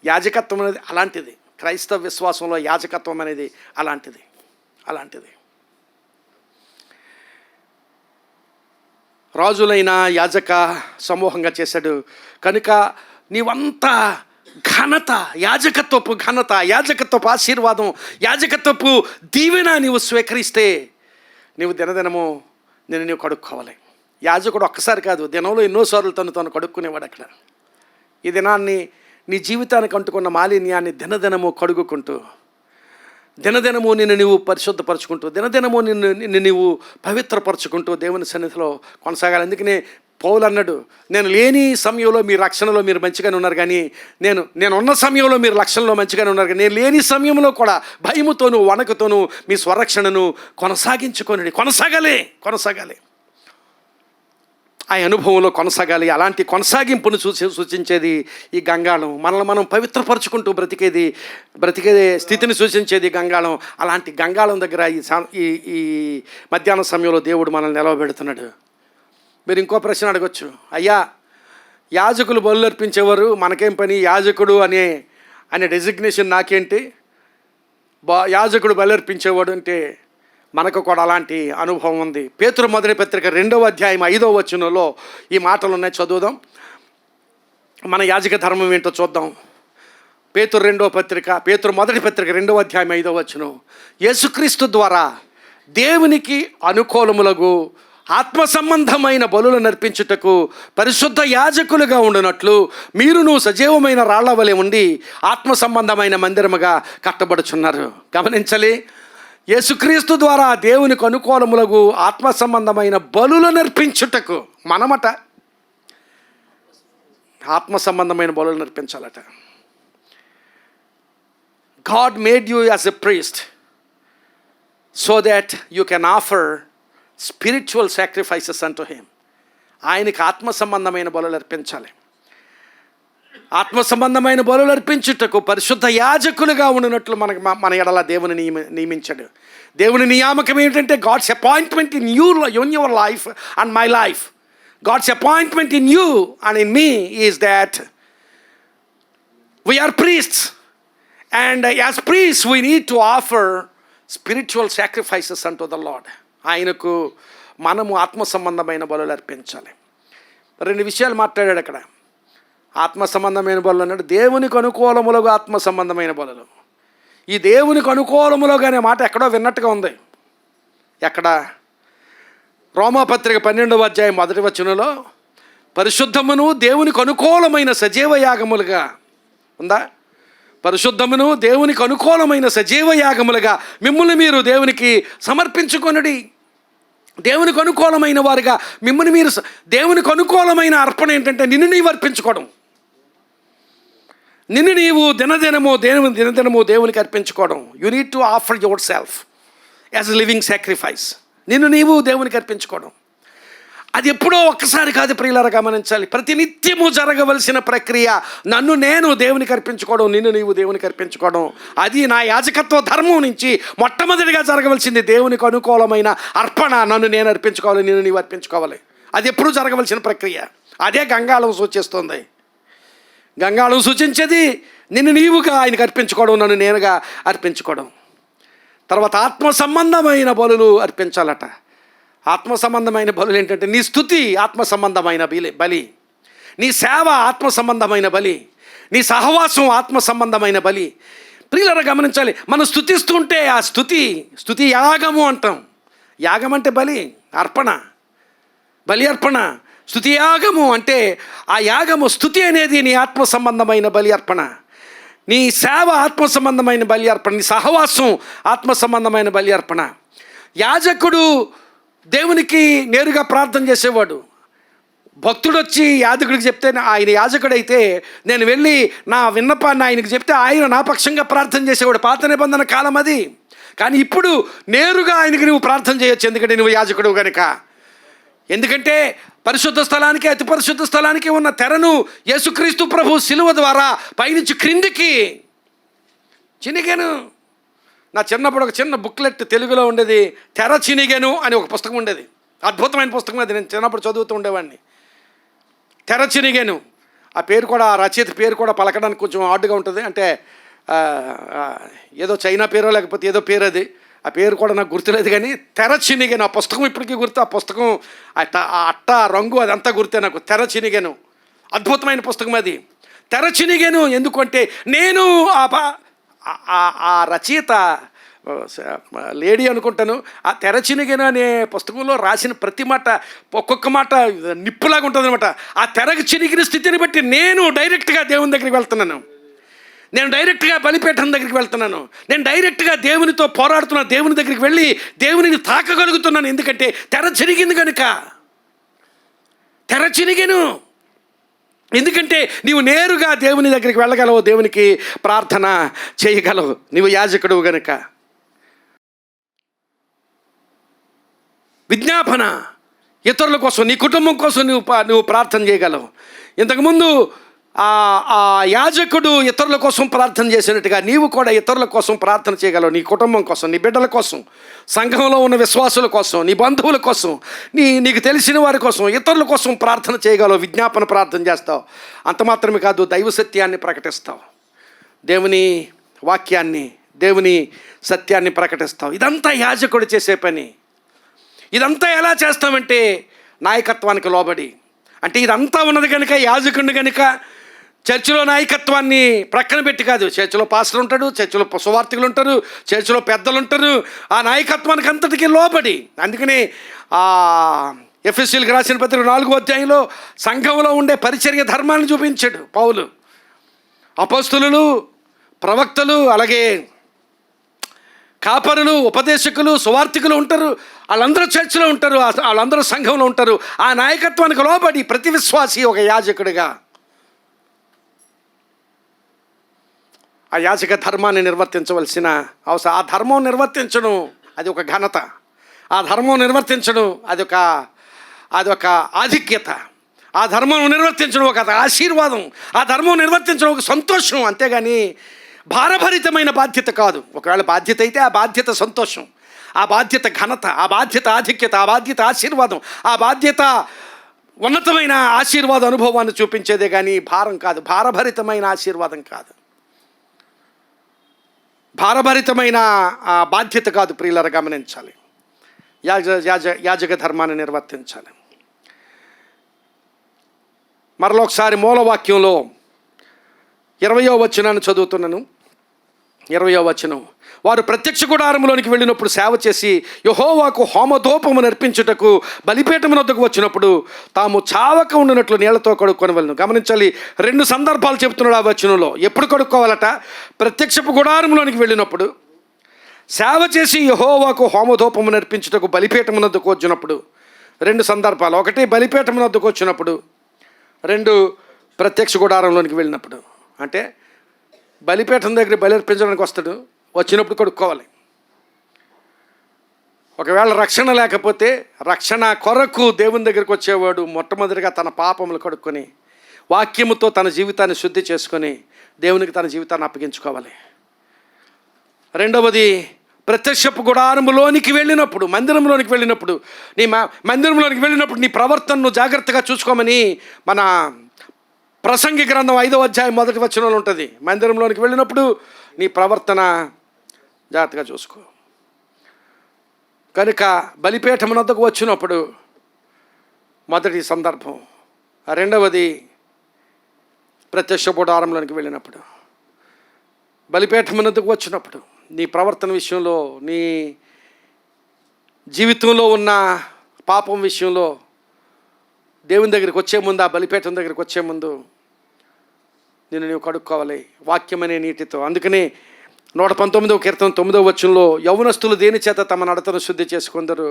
యాజకత్వం అనేది అలాంటిది. క్రైస్తవ విశ్వాసంలో యాజకత్వం అనేది అలాంటిది. రాజులైన యాజక సమూహంగా చేశాడు కనుక నీవంతా ఘనత, యాజకత్వపు ఘనత, యాజకత్వపు ఆశీర్వాదం, యాజకత్వపు దీవెన నీవు స్వీకరిస్తే, నీవు దినదినము నీవు కడుక్కోవాలి. యాజకుడు ఒక్కసారి కాదు, దినంలో ఎన్నోసార్లు తను కడుక్కునేవాడు. అక్కడ ఈ దినాన్ని నీ జీవితానికి అంటుకున్న మాలిన్యాన్ని దినదినము కడుగుకుంటూ, దినదినము నిన్ను నీవు పరిశుద్ధపరచుకుంటూ, దినదినము నిన్ను నీవు పవిత్రపరచుకుంటూ దేవుని సన్నిధిలో కొనసాగాలి. అందుకనే పౌలు అన్నాడు, నేను లేని సమయంలో మీ రక్షణలో మీరు మంచిగానే ఉన్నారు, కానీ నేను ఉన్న సమయంలో మీరు రక్షణలో మంచిగానే ఉన్నారు, కానీ నేను లేని సమయంలో కూడా భయముతోనూ వణకుతోనూ మీ స్వరక్షణను కొనసాగాలి. ఆ అనుభవంలో కొనసాగాలి. అలాంటి కొనసాగింపును సూచించేది ఈ గంగాళం. మనల్ని మనం పవిత్రపరచుకుంటూ బ్రతికే స్థితిని సూచించేది గంగాళం. అలాంటి గంగాళం దగ్గర ఈ మధ్యాహ్న సమయంలో దేవుడు మనల్ని నిలవబెడుతున్నాడు. మీరు ఇంకో ప్రశ్న అడగచ్చు, అయ్యా యాజకులు బలులు అర్పించేవారు, మనకేం పని, యాజకుడు అనే డెసిగ్నేషన్ నాకేంటి, యాజకుడు బలి అర్పించేవాడు అంటే మనకు కూడా అలాంటి అనుభవం ఉంది. పేతురు మొదటి పత్రిక 2వ అధ్యాయం 5వ వచనంలో ఈ మాటలు ఉన్నాయి, చదువుదాం. మన యాజక ధర్మం ఏంటో చూద్దాం. పేతురు మొదటి పత్రిక 2వ అధ్యాయం 5వ వచనం, యేసుక్రీస్తు ద్వారా దేవునికి అనుకూలములకు ఆత్మ సంబంధమైన బలులను నర్పించుటకు పరిశుద్ధ యాజకులుగా ఉండునట్లు మీరును సజీవమైన రాళ్ల వలె ఉండి ఆత్మ సంబంధమైన మందిరముగా కట్టబడుచున్నారు. గమనించాలి, యేసుక్రీస్తు ద్వారా దేవునికి అనుకూలములకు ఆత్మ సంబంధమైన బలులను నర్పించుటకు, మనమట ఆత్మ సంబంధమైన బలులను నర్పించాలట. God made you as a priest. So that you can offer spiritual sacrifices unto him. ఆయనకి ఆత్మ సంబంధమైన బలులు అర్పించాలి. ఆత్మ సంబంధమైన బలులు అర్పించుటకు పరిశుద్ధ యాజకులుగా ఉండినట్లు మన ఎడల దేవుని నియమించాడు. దేవుని నియామకం ఏంటంటే God's appointment in your life and my life. God's appointment in you and in me is that we are priests, and as priests we need to offer spiritual sacrifices unto the Lord. ఆయనకు మనము ఆత్మ సంబంధమైన బలులు అర్పించాలి. రెండు విషయాలు మాట్లాడాడు అక్కడ. ఆత్మ సంబంధమైన బలులు అన్నాడు, దేవునికి అనుకూలములుగా ఆత్మ సంబంధమైన బలులు. ఈ దేవునికి అనుకూలములుగా అనే మాట ఎక్కడో విన్నట్టుగా ఉంది. ఎక్కడ? రోమాపత్రిక 12వ అధ్యాయం 1వ వచనంలో పరిశుద్ధమును దేవునికి అనుకూలమైన సజీవ యాగములుగా ఉందా? పరిశుద్ధమును దేవునికి అనుకూలమైన సజీవ యాగములుగా మిమ్మల్ని మీరు దేవునికి సమర్పించుకొనుడి. దేవునికి అనుకూలమైన వారుగా మిమ్మల్ని మీరు, దేవునికి అనుకూలమైన అర్పణ ఏంటంటే నిన్ను నీవు అర్పించుకోవడం. నిన్ను నీవు దినదినము దేవునికి అర్పించుకోవడం. You need to offer yourself as a living sacrifice. నిన్ను నీవు దేవునికి అర్పించుకోవడం. అది ఎప్పుడో ఒక్కసారి కాదు ప్రియులారా, గమనించాలి. ప్రతినిత్యము జరగవలసిన ప్రక్రియ. నన్ను నేను దేవునికి అర్పించుకోవడం, నిన్ను నీవు దేవునికి అర్పించుకోవడం. అది నా యాజకత్వ ధర్మం నుంచి మొట్టమొదటిగా జరగవలసింది. దేవునికి అనుకూలమైన అర్పణ నన్ను నేను అర్పించుకోవాలి, నిన్ను నీవు అర్పించుకోవాలి. అది ఎప్పుడూ జరగవలసిన ప్రక్రియ. అదే గంగాళం సూచిస్తుంది. గంగాళం సూచించేది నిన్ను నీవుగా ఆయనకు అర్పించుకోవడం, నన్ను నేనుగా అర్పించుకోవడం. తర్వాత ఆత్మ సంబంధమైన బలులు అర్పించాలట. ఆత్మ సంబంధమైన బలులు ఏంటంటే నీ స్తుతి ఆత్మ సంబంధమైన బలి, నీ సేవ ఆత్మ సంబంధమైన బలి, నీ సహవాసం ఆత్మ సంబంధమైన బలి. ప్రియులారా గమనించాలి, మనం స్తుతిస్తుంటే ఆ స్తుతి యాగము అంటాం. యాగం అంటే బలి, అర్పణ, బలి అర్పణ. స్తుతి యాగము అంటే ఆ యాగము, స్తుతి అనేది నీ ఆత్మ సంబంధమైన బలి అర్పణ. నీ సేవ ఆత్మ సంబంధమైన బలి అర్పణ, నీ సహవాసం ఆత్మ సంబంధమైన బలి అర్పణ. యాజకుడు దేవునికి నేరుగా ప్రార్థన చేసేవాడు. భక్తుడు వచ్చి యాజకుడికి చెప్తే, ఆయన యాజకుడైతే నేను వెళ్ళి నా విన్నపాన్ని ఆయనకు చెప్తే ఆయన నా పక్షంగా ప్రార్థన చేసేవాడు. పాత నిబంధన కాలం అది. కానీ ఇప్పుడు నేరుగా ఆయనకి నువ్వు ప్రార్థన చేయొచ్చు. ఎందుకంటే నువ్వు యాజకుడు కనుక. ఎందుకంటే పరిశుద్ధ స్థలానికి, అతి పరిశుద్ధ స్థలానికి ఉన్న తెరను యేసుక్రీస్తు ప్రభు శిలువ ద్వారా పైనుంచి క్రిందికి చినిగాను. నా చిన్నప్పుడు ఒక చిన్న బుక్లెట్ తెలుగులో ఉండేది, తెర చినిగెను అని ఒక పుస్తకం ఉండేది. అద్భుతమైన పుస్తకం అది. నేను చిన్నప్పుడు చదువుతూ ఉండేవాడిని. తెర చినిగెను. ఆ పేరు కూడా, ఆ రచయిత పేరు కూడా పలకడానికి కొంచెం ఆర్డుగా ఉంటుంది. అంటే ఏదో చైనా పేరో లేకపోతే ఏదో పేరు అది. ఆ పేరు కూడా నాకు గుర్తులేదు. కానీ తెర చినిగెను ఆ పుస్తకం ఇప్పటికీ గుర్తు. ఆ పుస్తకం ఆ అట్ట రంగు అదంతా గుర్తే నాకు. తెర చినిగెను అద్భుతమైన పుస్తకం అది. తెర చినిగెను ఎందుకంటే నేను ఆ రచయిత లేడీ అనుకుంటాను. ఆ తెర చినిగెను అనే పుస్తకంలో రాసిన ప్రతి మాట, ఒక్కొక్క మాట నిప్పులాగా ఉంటుంది అనమాట. ఆ తెరకు చినిగిన స్థితిని బట్టి నేను డైరెక్ట్గా దేవుని దగ్గరికి వెళ్తున్నాను. నేను డైరెక్ట్గా బలిపీఠం దగ్గరికి వెళ్తున్నాను. నేను డైరెక్ట్గా దేవునితో పోరాడుతున్న దేవుని దగ్గరికి వెళ్ళి దేవునిని తాకగలుగుతున్నాను. ఎందుకంటే తెర చిరిగింది కనుక. తెర చిరిగెను ఎందుకంటే నీవు నేరుగా దేవుని దగ్గరికి వెళ్ళగలవు, దేవునికి ప్రార్థన చేయగలవు, నీవు యాజకుడు గనుక. విజ్ఞాపన, ఇతరుల కోసం, నీ కుటుంబం కోసం నువ్వు ప్రార్థన చేయగలవు. ఇంతకుముందు ఆ యాజకుడు ఇతరుల కోసం ప్రార్థన చేసినట్టుగా నీవు కూడా ఇతరుల కోసం ప్రార్థన చేయగలవు. నీ కుటుంబం కోసం, నీ బిడ్డల కోసం, సంఘంలో ఉన్న విశ్వాసుల కోసం, నీ బంధువుల కోసం, నీకు తెలిసిన వారి కోసం, ఇతరుల కోసం ప్రార్థన చేయగలవు. విజ్ఞాపన ప్రార్థన చేస్తావు. అంత మాత్రమే కాదు, దైవ సత్యాన్ని ప్రకటిస్తావు. దేవుని వాక్యాన్ని, దేవుని సత్యాన్ని ప్రకటిస్తావు. ఇదంతా యాజకుడు చేసే పని. ఇదంతా ఎలా చేస్తామంటే నాయకత్వానికి లోబడి. అంటే ఇదంతా ఉన్నది కనుక, యాజకుడిని కనుక చర్చిలో నాయకత్వాన్ని ప్రక్కన పెట్టి కాదు. చర్చిలో పాస్టర్ ఉంటాడు, చర్చిలో సువార్థికులు ఉంటారు, చర్చిలో పెద్దలు ఉంటారు. ఆ నాయకత్వానికి అంతటికీ లోబడి. అందుకని ఎఫెసీయులకు రాసిన పత్రిక 4వ అధ్యాయంలో సంఘంలో ఉండే పరిచర్య ధర్మాన్ని చూపించాడు పౌలు. అపోస్తలులు, ప్రవక్తలు, అలాగే కాపరులు, ఉపదేశకులు, సువార్థికులు ఉంటారు. వాళ్ళందరూ చర్చిలో ఉంటారు, వాళ్ళందరూ సంఘంలో ఉంటారు. ఆ నాయకత్వానికి లోబడి ప్రతి విశ్వాసి ఒక యాజకుడిగా ఆ యాజక ధర్మాన్ని నిర్వర్తించవలసిన అవసరం. ఆ ధర్మం నిర్వర్తించడం అది ఒక ఘనత. ఆ ధర్మం నిర్వర్తించడం అదొక ఆధిక్యత. ఆ ధర్మం నిర్వర్తించడం ఒక ఆశీర్వాదం. ఆ ధర్మం నిర్వర్తించడం ఒక సంతోషం. అంతేగాని భారభరితమైన బాధ్యత కాదు. ఒకవేళ బాధ్యత అయితే ఆ బాధ్యత సంతోషం, ఆ బాధ్యత ఘనత, ఆ బాధ్యత ఆధిక్యత, ఆ బాధ్యత ఆశీర్వాదం, ఆ బాధ్యత ఉన్నతమైన ఆశీర్వాద అనుభవాన్ని చూపించేదే కానీ భారం కాదు. భారభరితమైన ఆశీర్వాదం కాదు, భారభరితమైన బాధ్యత కాదు. ప్రియులారా గమనించాలి. యాజక ధర్మాన్ని నిర్వర్తించాలి. మరొకసారి మూలవాక్యంలో 20వ వచనాన్ని చదువుతున్నాను. 20వ వచనం, వారు ప్రత్యక్ష గుడారంలోనికి వెళ్ళినప్పుడు సేవ చేసి యెహోవాకు హోమధూపము నర్పించుటకు బలిపీఠమునొద్దకు వచ్చినప్పుడు తాము చావక ఉండినట్లు నీళ్లతో కడుక్కొని వెళ్ళను. గమనించాలి, 2 సందర్భాలు చెప్తున్నాడు ఆ వచనంలో. ఎప్పుడు కడుక్కోవాలట? ప్రత్యక్షపు గుడారంలోనికి వెళ్ళినప్పుడు, సేవ చేసి యెహోవాకు హోమధూపము నర్పించుటకు బలిపీఠమునొద్దకు వచ్చినప్పుడు. 2 సందర్భాలు. ఒకటి బలిపీఠమునొద్దకు వచ్చినప్పుడు, 2 ప్రత్యక్ష గుడారంలోనికి వెళ్ళినప్పుడు. అంటే బలిపీఠం దగ్గర బలి అర్పించడానికి వస్తాడు, వచ్చినప్పుడు కడుక్కోవాలి. ఒకవేళ రక్షణ లేకపోతే రక్షణ కొరకు దేవుని దగ్గరికి వచ్చేవాడు మొట్టమొదటిగా తన పాపములు కడుక్కొని వాక్యముతో తన జీవితాన్ని శుద్ధి చేసుకొని దేవునికి తన జీవితాన్ని అప్పగించుకోవాలి. రెండవది, ప్రత్యక్షపు గుడారములోనికి వెళ్ళినప్పుడు, మందిరంలోనికి వెళ్ళినప్పుడు, మందిరంలోనికి వెళ్ళినప్పుడు నీ ప్రవర్తనను జాగ్రత్తగా చూసుకోమని మన ప్రసంగి గ్రంథం 5వ అధ్యాయం 1వ వచనంలో ఉంటుంది. మందిరంలోనికి వెళ్ళినప్పుడు నీ ప్రవర్తన జాగ్రత్తగా చూసుకో. కనుక బలిపీఠమునొద్దకు వచ్చినప్పుడు మొదటి సందర్భం. రెండవది ప్రత్యక్ష గుడారంలోనికి వెళ్ళినప్పుడు. బలిపీఠమునొద్దకు వచ్చినప్పుడు నీ ప్రవర్తన విషయంలో, నీ జీవితంలో ఉన్న పాపం విషయంలో దేవుని దగ్గరికి వచ్చే ముందు, ఆ బలిపీఠం దగ్గరికి వచ్చే ముందు నీవు కడుక్కోవాలి వాక్యమనే నీటితో. అందుకని 119వ కీర్తన 9వ వచనంలో యౌవనస్తులు దేని చేత తమ నడతను శుద్ధి చేసుకుందరు?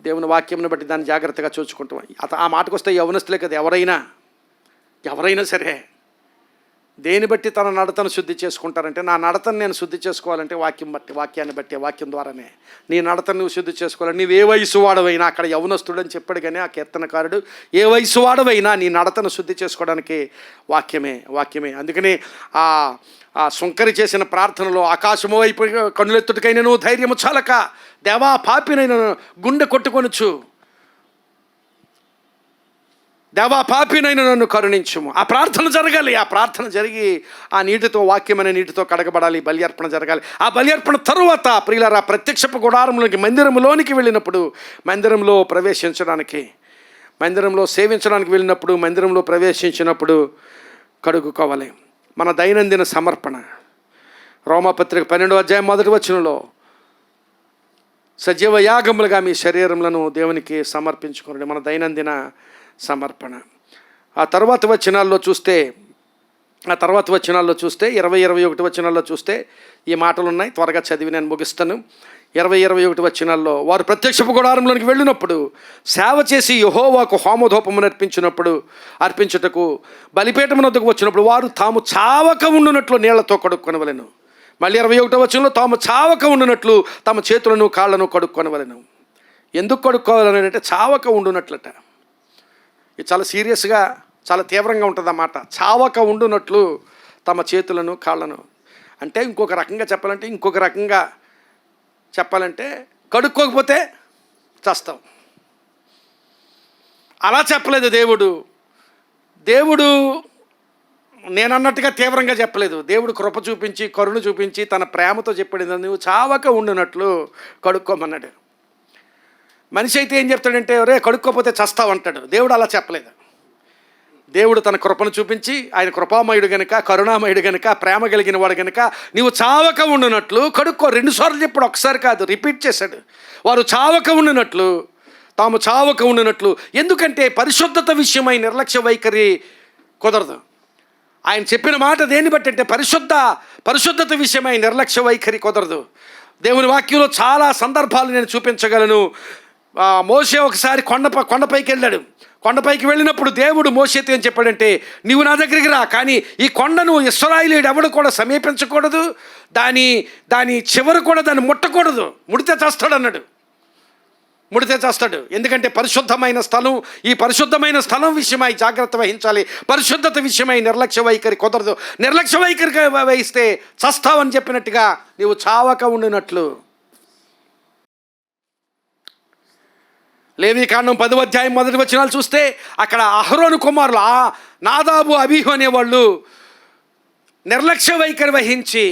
దేవుని వాక్యంను బట్టి దాన్ని జాగ్రత్తగా చూసుకుంటాం. ఆ మాటకు వస్తే యౌవనస్తులే కదా, ఎవరైనా సరే దేని బట్టి తన నడతను శుద్ధి చేసుకుంటారంటే, నా నడతను నేను శుద్ధి చేసుకోవాలంటే వాక్యాన్ని బట్టి, వాక్యం ద్వారానే నీ నడతను నువ్వు శుద్ధి చేసుకోవాలి. నీవు ఏ వయసు వాడవైనా, అక్కడ యౌవనస్తుడు అని చెప్పాడు కానీ ఆ కీర్తనకారుడు, ఏ వయసు వాడవైనా నీ నడతను శుద్ధి చేసుకోవడానికి వాక్యమే. అందుకని ఆ సుంకరి చేసిన ప్రార్థనలో, ఆకాశము వైపు కన్నులెత్తుటికైనను ధైర్యము చాలక దేవా పాపినైన గుండె కొట్టుకొనుచు, దేవా పాపినైన నన్ను కరుణించుము. ఆ ప్రార్థన జరగాలి. ఆ ప్రార్థన జరిగి ఆ నీటితో, వాక్యమైన నీటితో కడగబడాలి. బలి అర్పణ జరగాలి. ఆ బలి అర్పణ తరువాత ప్రియులారా ప్రత్యక్షపు గుడారంలోకి, మందిరంలోనికి వెళ్ళినప్పుడు, మందిరంలో ప్రవేశించడానికి, మందిరంలో సేవించడానికి వెళ్ళినప్పుడు, మందిరంలో ప్రవేశించినప్పుడు కడుగుకోవాలి. మన దైనందిన సమర్పణ, రోమాపత్రిక 12వ అధ్యాయం 1వ వచనంలో సజీవ యాగములుగా మీ శరీరములను దేవునికి సమర్పించుకోండి. మన దైనందిన సమర్పణ. ఆ తర్వాత వచనాల్లో చూస్తే 20-21 వచనాల్లో చూస్తే ఈ మాటలు ఉన్నాయి. త్వరగా చదివి నేను ముగిస్తాను. 20-21 వచనాల్లో, వారు ప్రత్యక్షపు గుడారంలోనికి వెళ్ళినప్పుడు సేవ చేసి యెహోవాకు హోమధూపము అర్పించుటకు బలిపీఠమునొద్దకు వచ్చినప్పుడు వారు తాము చావక ఉండునట్లు నీళ్లతో కడుక్కొనవలెను. మళ్ళీ 21వ వచనంలో, తాము చావక ఉండునట్లు తమ చేతులను కాళ్ళను కడుక్కొనవలెను. ఎందుకు కడుక్కోవాలని అంటే చావక ఉండునట్లట. ఇది చాలా సీరియస్గా, చాలా తీవ్రంగా ఉంటుంది అన్నమాట. చావక ఉండునట్లు తమ చేతులను కాళ్ళను అంటే, ఇంకొక రకంగా చెప్పాలంటే కడుక్కోకపోతే చస్తాం. అలా చెప్పలేదు దేవుడు నేనన్నట్టుగా తీవ్రంగా చెప్పలేదు. దేవుడు కృప చూపించి, కరుణ చూపించి, తన ప్రేమతో చెప్పాడు, నువ్వు చావక ఉండునట్లు కడుక్కోమన్నాడు. మనిషి అయితే ఏం చెప్తాడంటే, రే కడుక్కోపోతే చస్తావు అంటాడు. దేవుడు అలా చెప్పలేదు. దేవుడు తన కృపను చూపించి, ఆయన కృపామయుడు గనుక, కరుణామయుడు గనుక, ప్రేమ కలిగిన వాడు గనుక నీవు చావక ఉండునట్లు కడుక్కో. 2 సార్లు చెప్పాడు, ఒకసారి కాదు, రిపీట్ చేశాడు. వారు చావక ఉండునట్లు, తాము చావక ఉండునట్లు. ఎందుకంటే పరిశుద్ధత విషయమై నిర్లక్ష్య వైఖరి కుదరదు. ఆయన చెప్పిన మాట దేన్ని బట్టి అంటే, పరిశుద్ధత విషయమై నిర్లక్ష్య వైఖరి కుదరదు. దేవుని వాక్యంలో చాలా సందర్భాలు నేను చూపించగలను. మోషే ఒకసారి కొండపైకి వెళ్ళాడు. కొండపైకి వెళ్ళినప్పుడు దేవుడు మోషేతో ఏం చెప్పాడంటే, నీవు నా దగ్గరికి రా, కానీ ఈ కొండను ఇశ్రాయేలీయుడు ఎవడు కూడా సమీపించకూడదు, దాని చివరి కూడా దాన్ని ముట్టకూడదు, ముడితే చేస్తాడు అన్నాడు. ముడితే చేస్తాడు. ఎందుకంటే పరిశుద్ధమైన స్థలం, ఈ పరిశుద్ధమైన స్థలం విషయమై జాగ్రత్త వహించాలి. పరిశుద్ధత విషయమై నిర్లక్ష్య వైఖరి కుదరదు. నిర్లక్ష్య వైఖరి వహిస్తే చస్తావని చెప్పినట్టుగా నీవు చావక ఉండినట్లు. లేవీకాండం 10వ అధ్యాయం 1 వచనాలు చూస్తే అక్కడ అహరోను కుమారులు నాదాబు అబీహు అనేవాళ్ళు నిర్లక్ష్య వైఖరి వహించి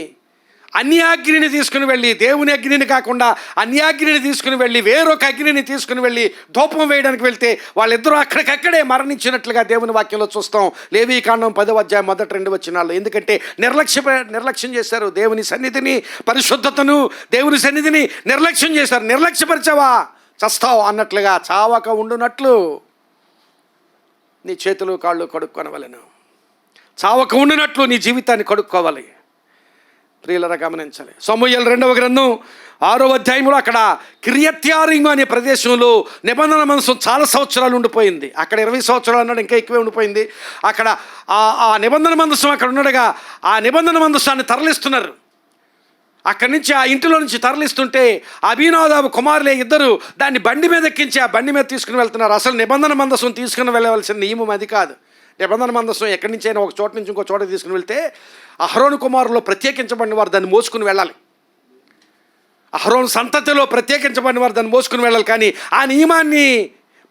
అన్యాగ్నిని తీసుకుని వెళ్ళి, దేవుని అగ్నిని కాకుండా అన్యాగ్నిని తీసుకుని వెళ్ళి, వేరొక అగ్నిని తీసుకుని వెళ్ళి ధూపం వేయడానికి వెళ్తే వాళ్ళిద్దరూ అక్కడికక్కడే మరణించినట్లుగా దేవుని వాక్యంలో చూస్తాం. లేవీకాండం 10వ అధ్యాయం 1-2 వచనాల్లో. ఎందుకంటే నిర్లక్ష్యం చేశారు. దేవుని సన్నిధిని, పరిశుద్ధతను, దేవుని సన్నిధిని నిర్లక్ష్యం చేశారు. నిర్లక్ష్యపరిచావా చస్తావు అన్నట్లుగా చావక ఉండునట్లు నీ చేతులు కాళ్ళు కడుక్కొనవలెను. చావక ఉండునట్లు నీ జీవితాన్ని కడుక్కోవాలి. ప్రియులరా గమనించాలి. సమూయేలు 2వ గ్రంథం 6వ అధ్యాయంలో అక్కడ కిర్యత్యారీము అనే ప్రదేశంలో నిబంధన మందసం చాలా సంవత్సరాలు ఉండిపోయింది. అక్కడ 20 సంవత్సరాలు అన్నాడు, ఇంకా ఎక్కువే ఉండిపోయింది. అక్కడ ఆ నిబంధన మందసం అక్కడ ఉండగా ఆ నిబంధన మందసాన్ని తరలిస్తున్నారు. అక్కడి నుంచి ఆ ఇంటిలో నుంచి తరలిస్తుంటే అబీనాదాబు కుమారులే ఇద్దరు దాన్ని బండి మీద ఎక్కించి ఆ బండి మీద తీసుకుని వెళ్తున్నారు. అసలు నిబంధన మందసం తీసుకుని వెళ్ళవలసిన నియమం అది కాదు. నిబంధన మందసం ఎక్కడి నుంచి అయినా ఒక చోట నుంచి ఇంకో చోట తీసుకుని వెళ్తే అహరోను కుమారులో ప్రత్యేకించబడిన వారు దాన్ని మోసుకుని వెళ్ళాలి. అహరోను సంతతిలో ప్రత్యేకించబడిన వారు దాన్ని మోసుకుని వెళ్ళాలి. కానీ ఆ నియమాన్ని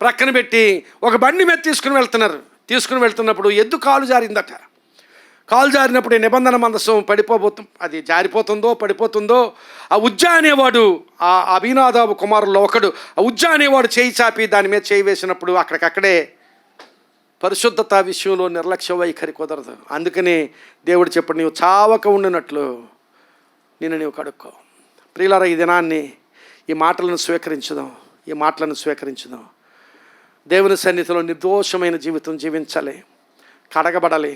ప్రక్కన పెట్టి ఒక బండి మీద తీసుకుని వెళ్తున్నారు. తీసుకుని వెళ్తున్నప్పుడు ఎద్దు కాలు జారిందట. కాలు జారినప్పుడు ఈ నిబంధన మందసం అది జారిపోతుందో పడిపోతుందో ఆ ఉజ్జా అనేవాడు, ఆ అబీనాదాబు కుమారుల్లో ఒకడు, ఆ ఉజ్జా అనేవాడు చేయి చాపి దాని మీద చేయి వేసినప్పుడు అక్కడికక్కడే పరిశుద్ధత విషయంలో నిర్లక్ష్య వైఖరి కుదరదు. అందుకని దేవుడు చెప్పాడు, నీవు చావక ఉండినట్లు నీవు కడుక్కో. ప్రియులారా, ఈ దినాన్ని ఈ మాటలను స్వీకరించుదాం. దేవుని సన్నిధిలో నిర్దోషమైన జీవితం జీవించాలి, కడగబడాలి.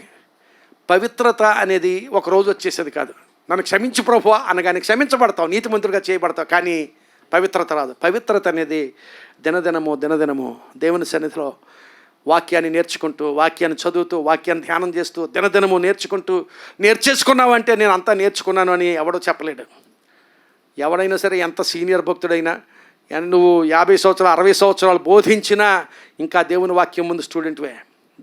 పవిత్రత అనేది ఒకరోజు వచ్చేసేది కాదు. నన్ను క్షమించు ప్రభువా అనగానే క్షమించబడతావు, నీతిమంతుడిగా చేయబడతావు. కానీ పవిత్రత రాదు. పవిత్రత అనేది దినదినము దేవుని సన్నిధిలో వాక్యాన్ని నేర్చుకుంటూ, వాక్యాన్ని చదువుతూ, వాక్యాన్ని ధ్యానం చేస్తూ, దినదినము నేర్చేసుకున్నావంటే నేను అంతా నేర్చుకున్నాను అని ఎవడో చెప్పలేడు. ఎవడైనా సరే, ఎంత సీనియర్ భక్తుడైనా, నువ్వు 50 సంవత్సరాలు 60 సంవత్సరాలు బోధించినా ఇంకా దేవుని వాక్యం ముందు స్టూడెంట్వే.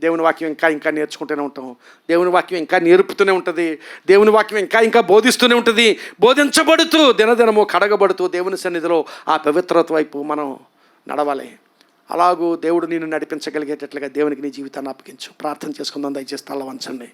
దేవుని వాక్యం ఇంకా నేర్చుకుంటూనే ఉంటాం. దేవుని వాక్యం ఇంకా నేర్పుతూనే ఉంటుంది. దేవుని వాక్యం ఇంకా బోధిస్తూనే ఉంటుంది. బోధించబడుతూ దినదినము కడగబడుతూ దేవుని సన్నిధిలో ఆ పవిత్రత వైపు మనం నడవాలి. అలాగూ దేవుడు నిన్ను నడిపించగలిగేటట్లుగా దేవునికి నీ జీవితాన్ని అప్పగించు. ప్రార్థన చేసుకుందాం. దయచేసి తల వంచండి.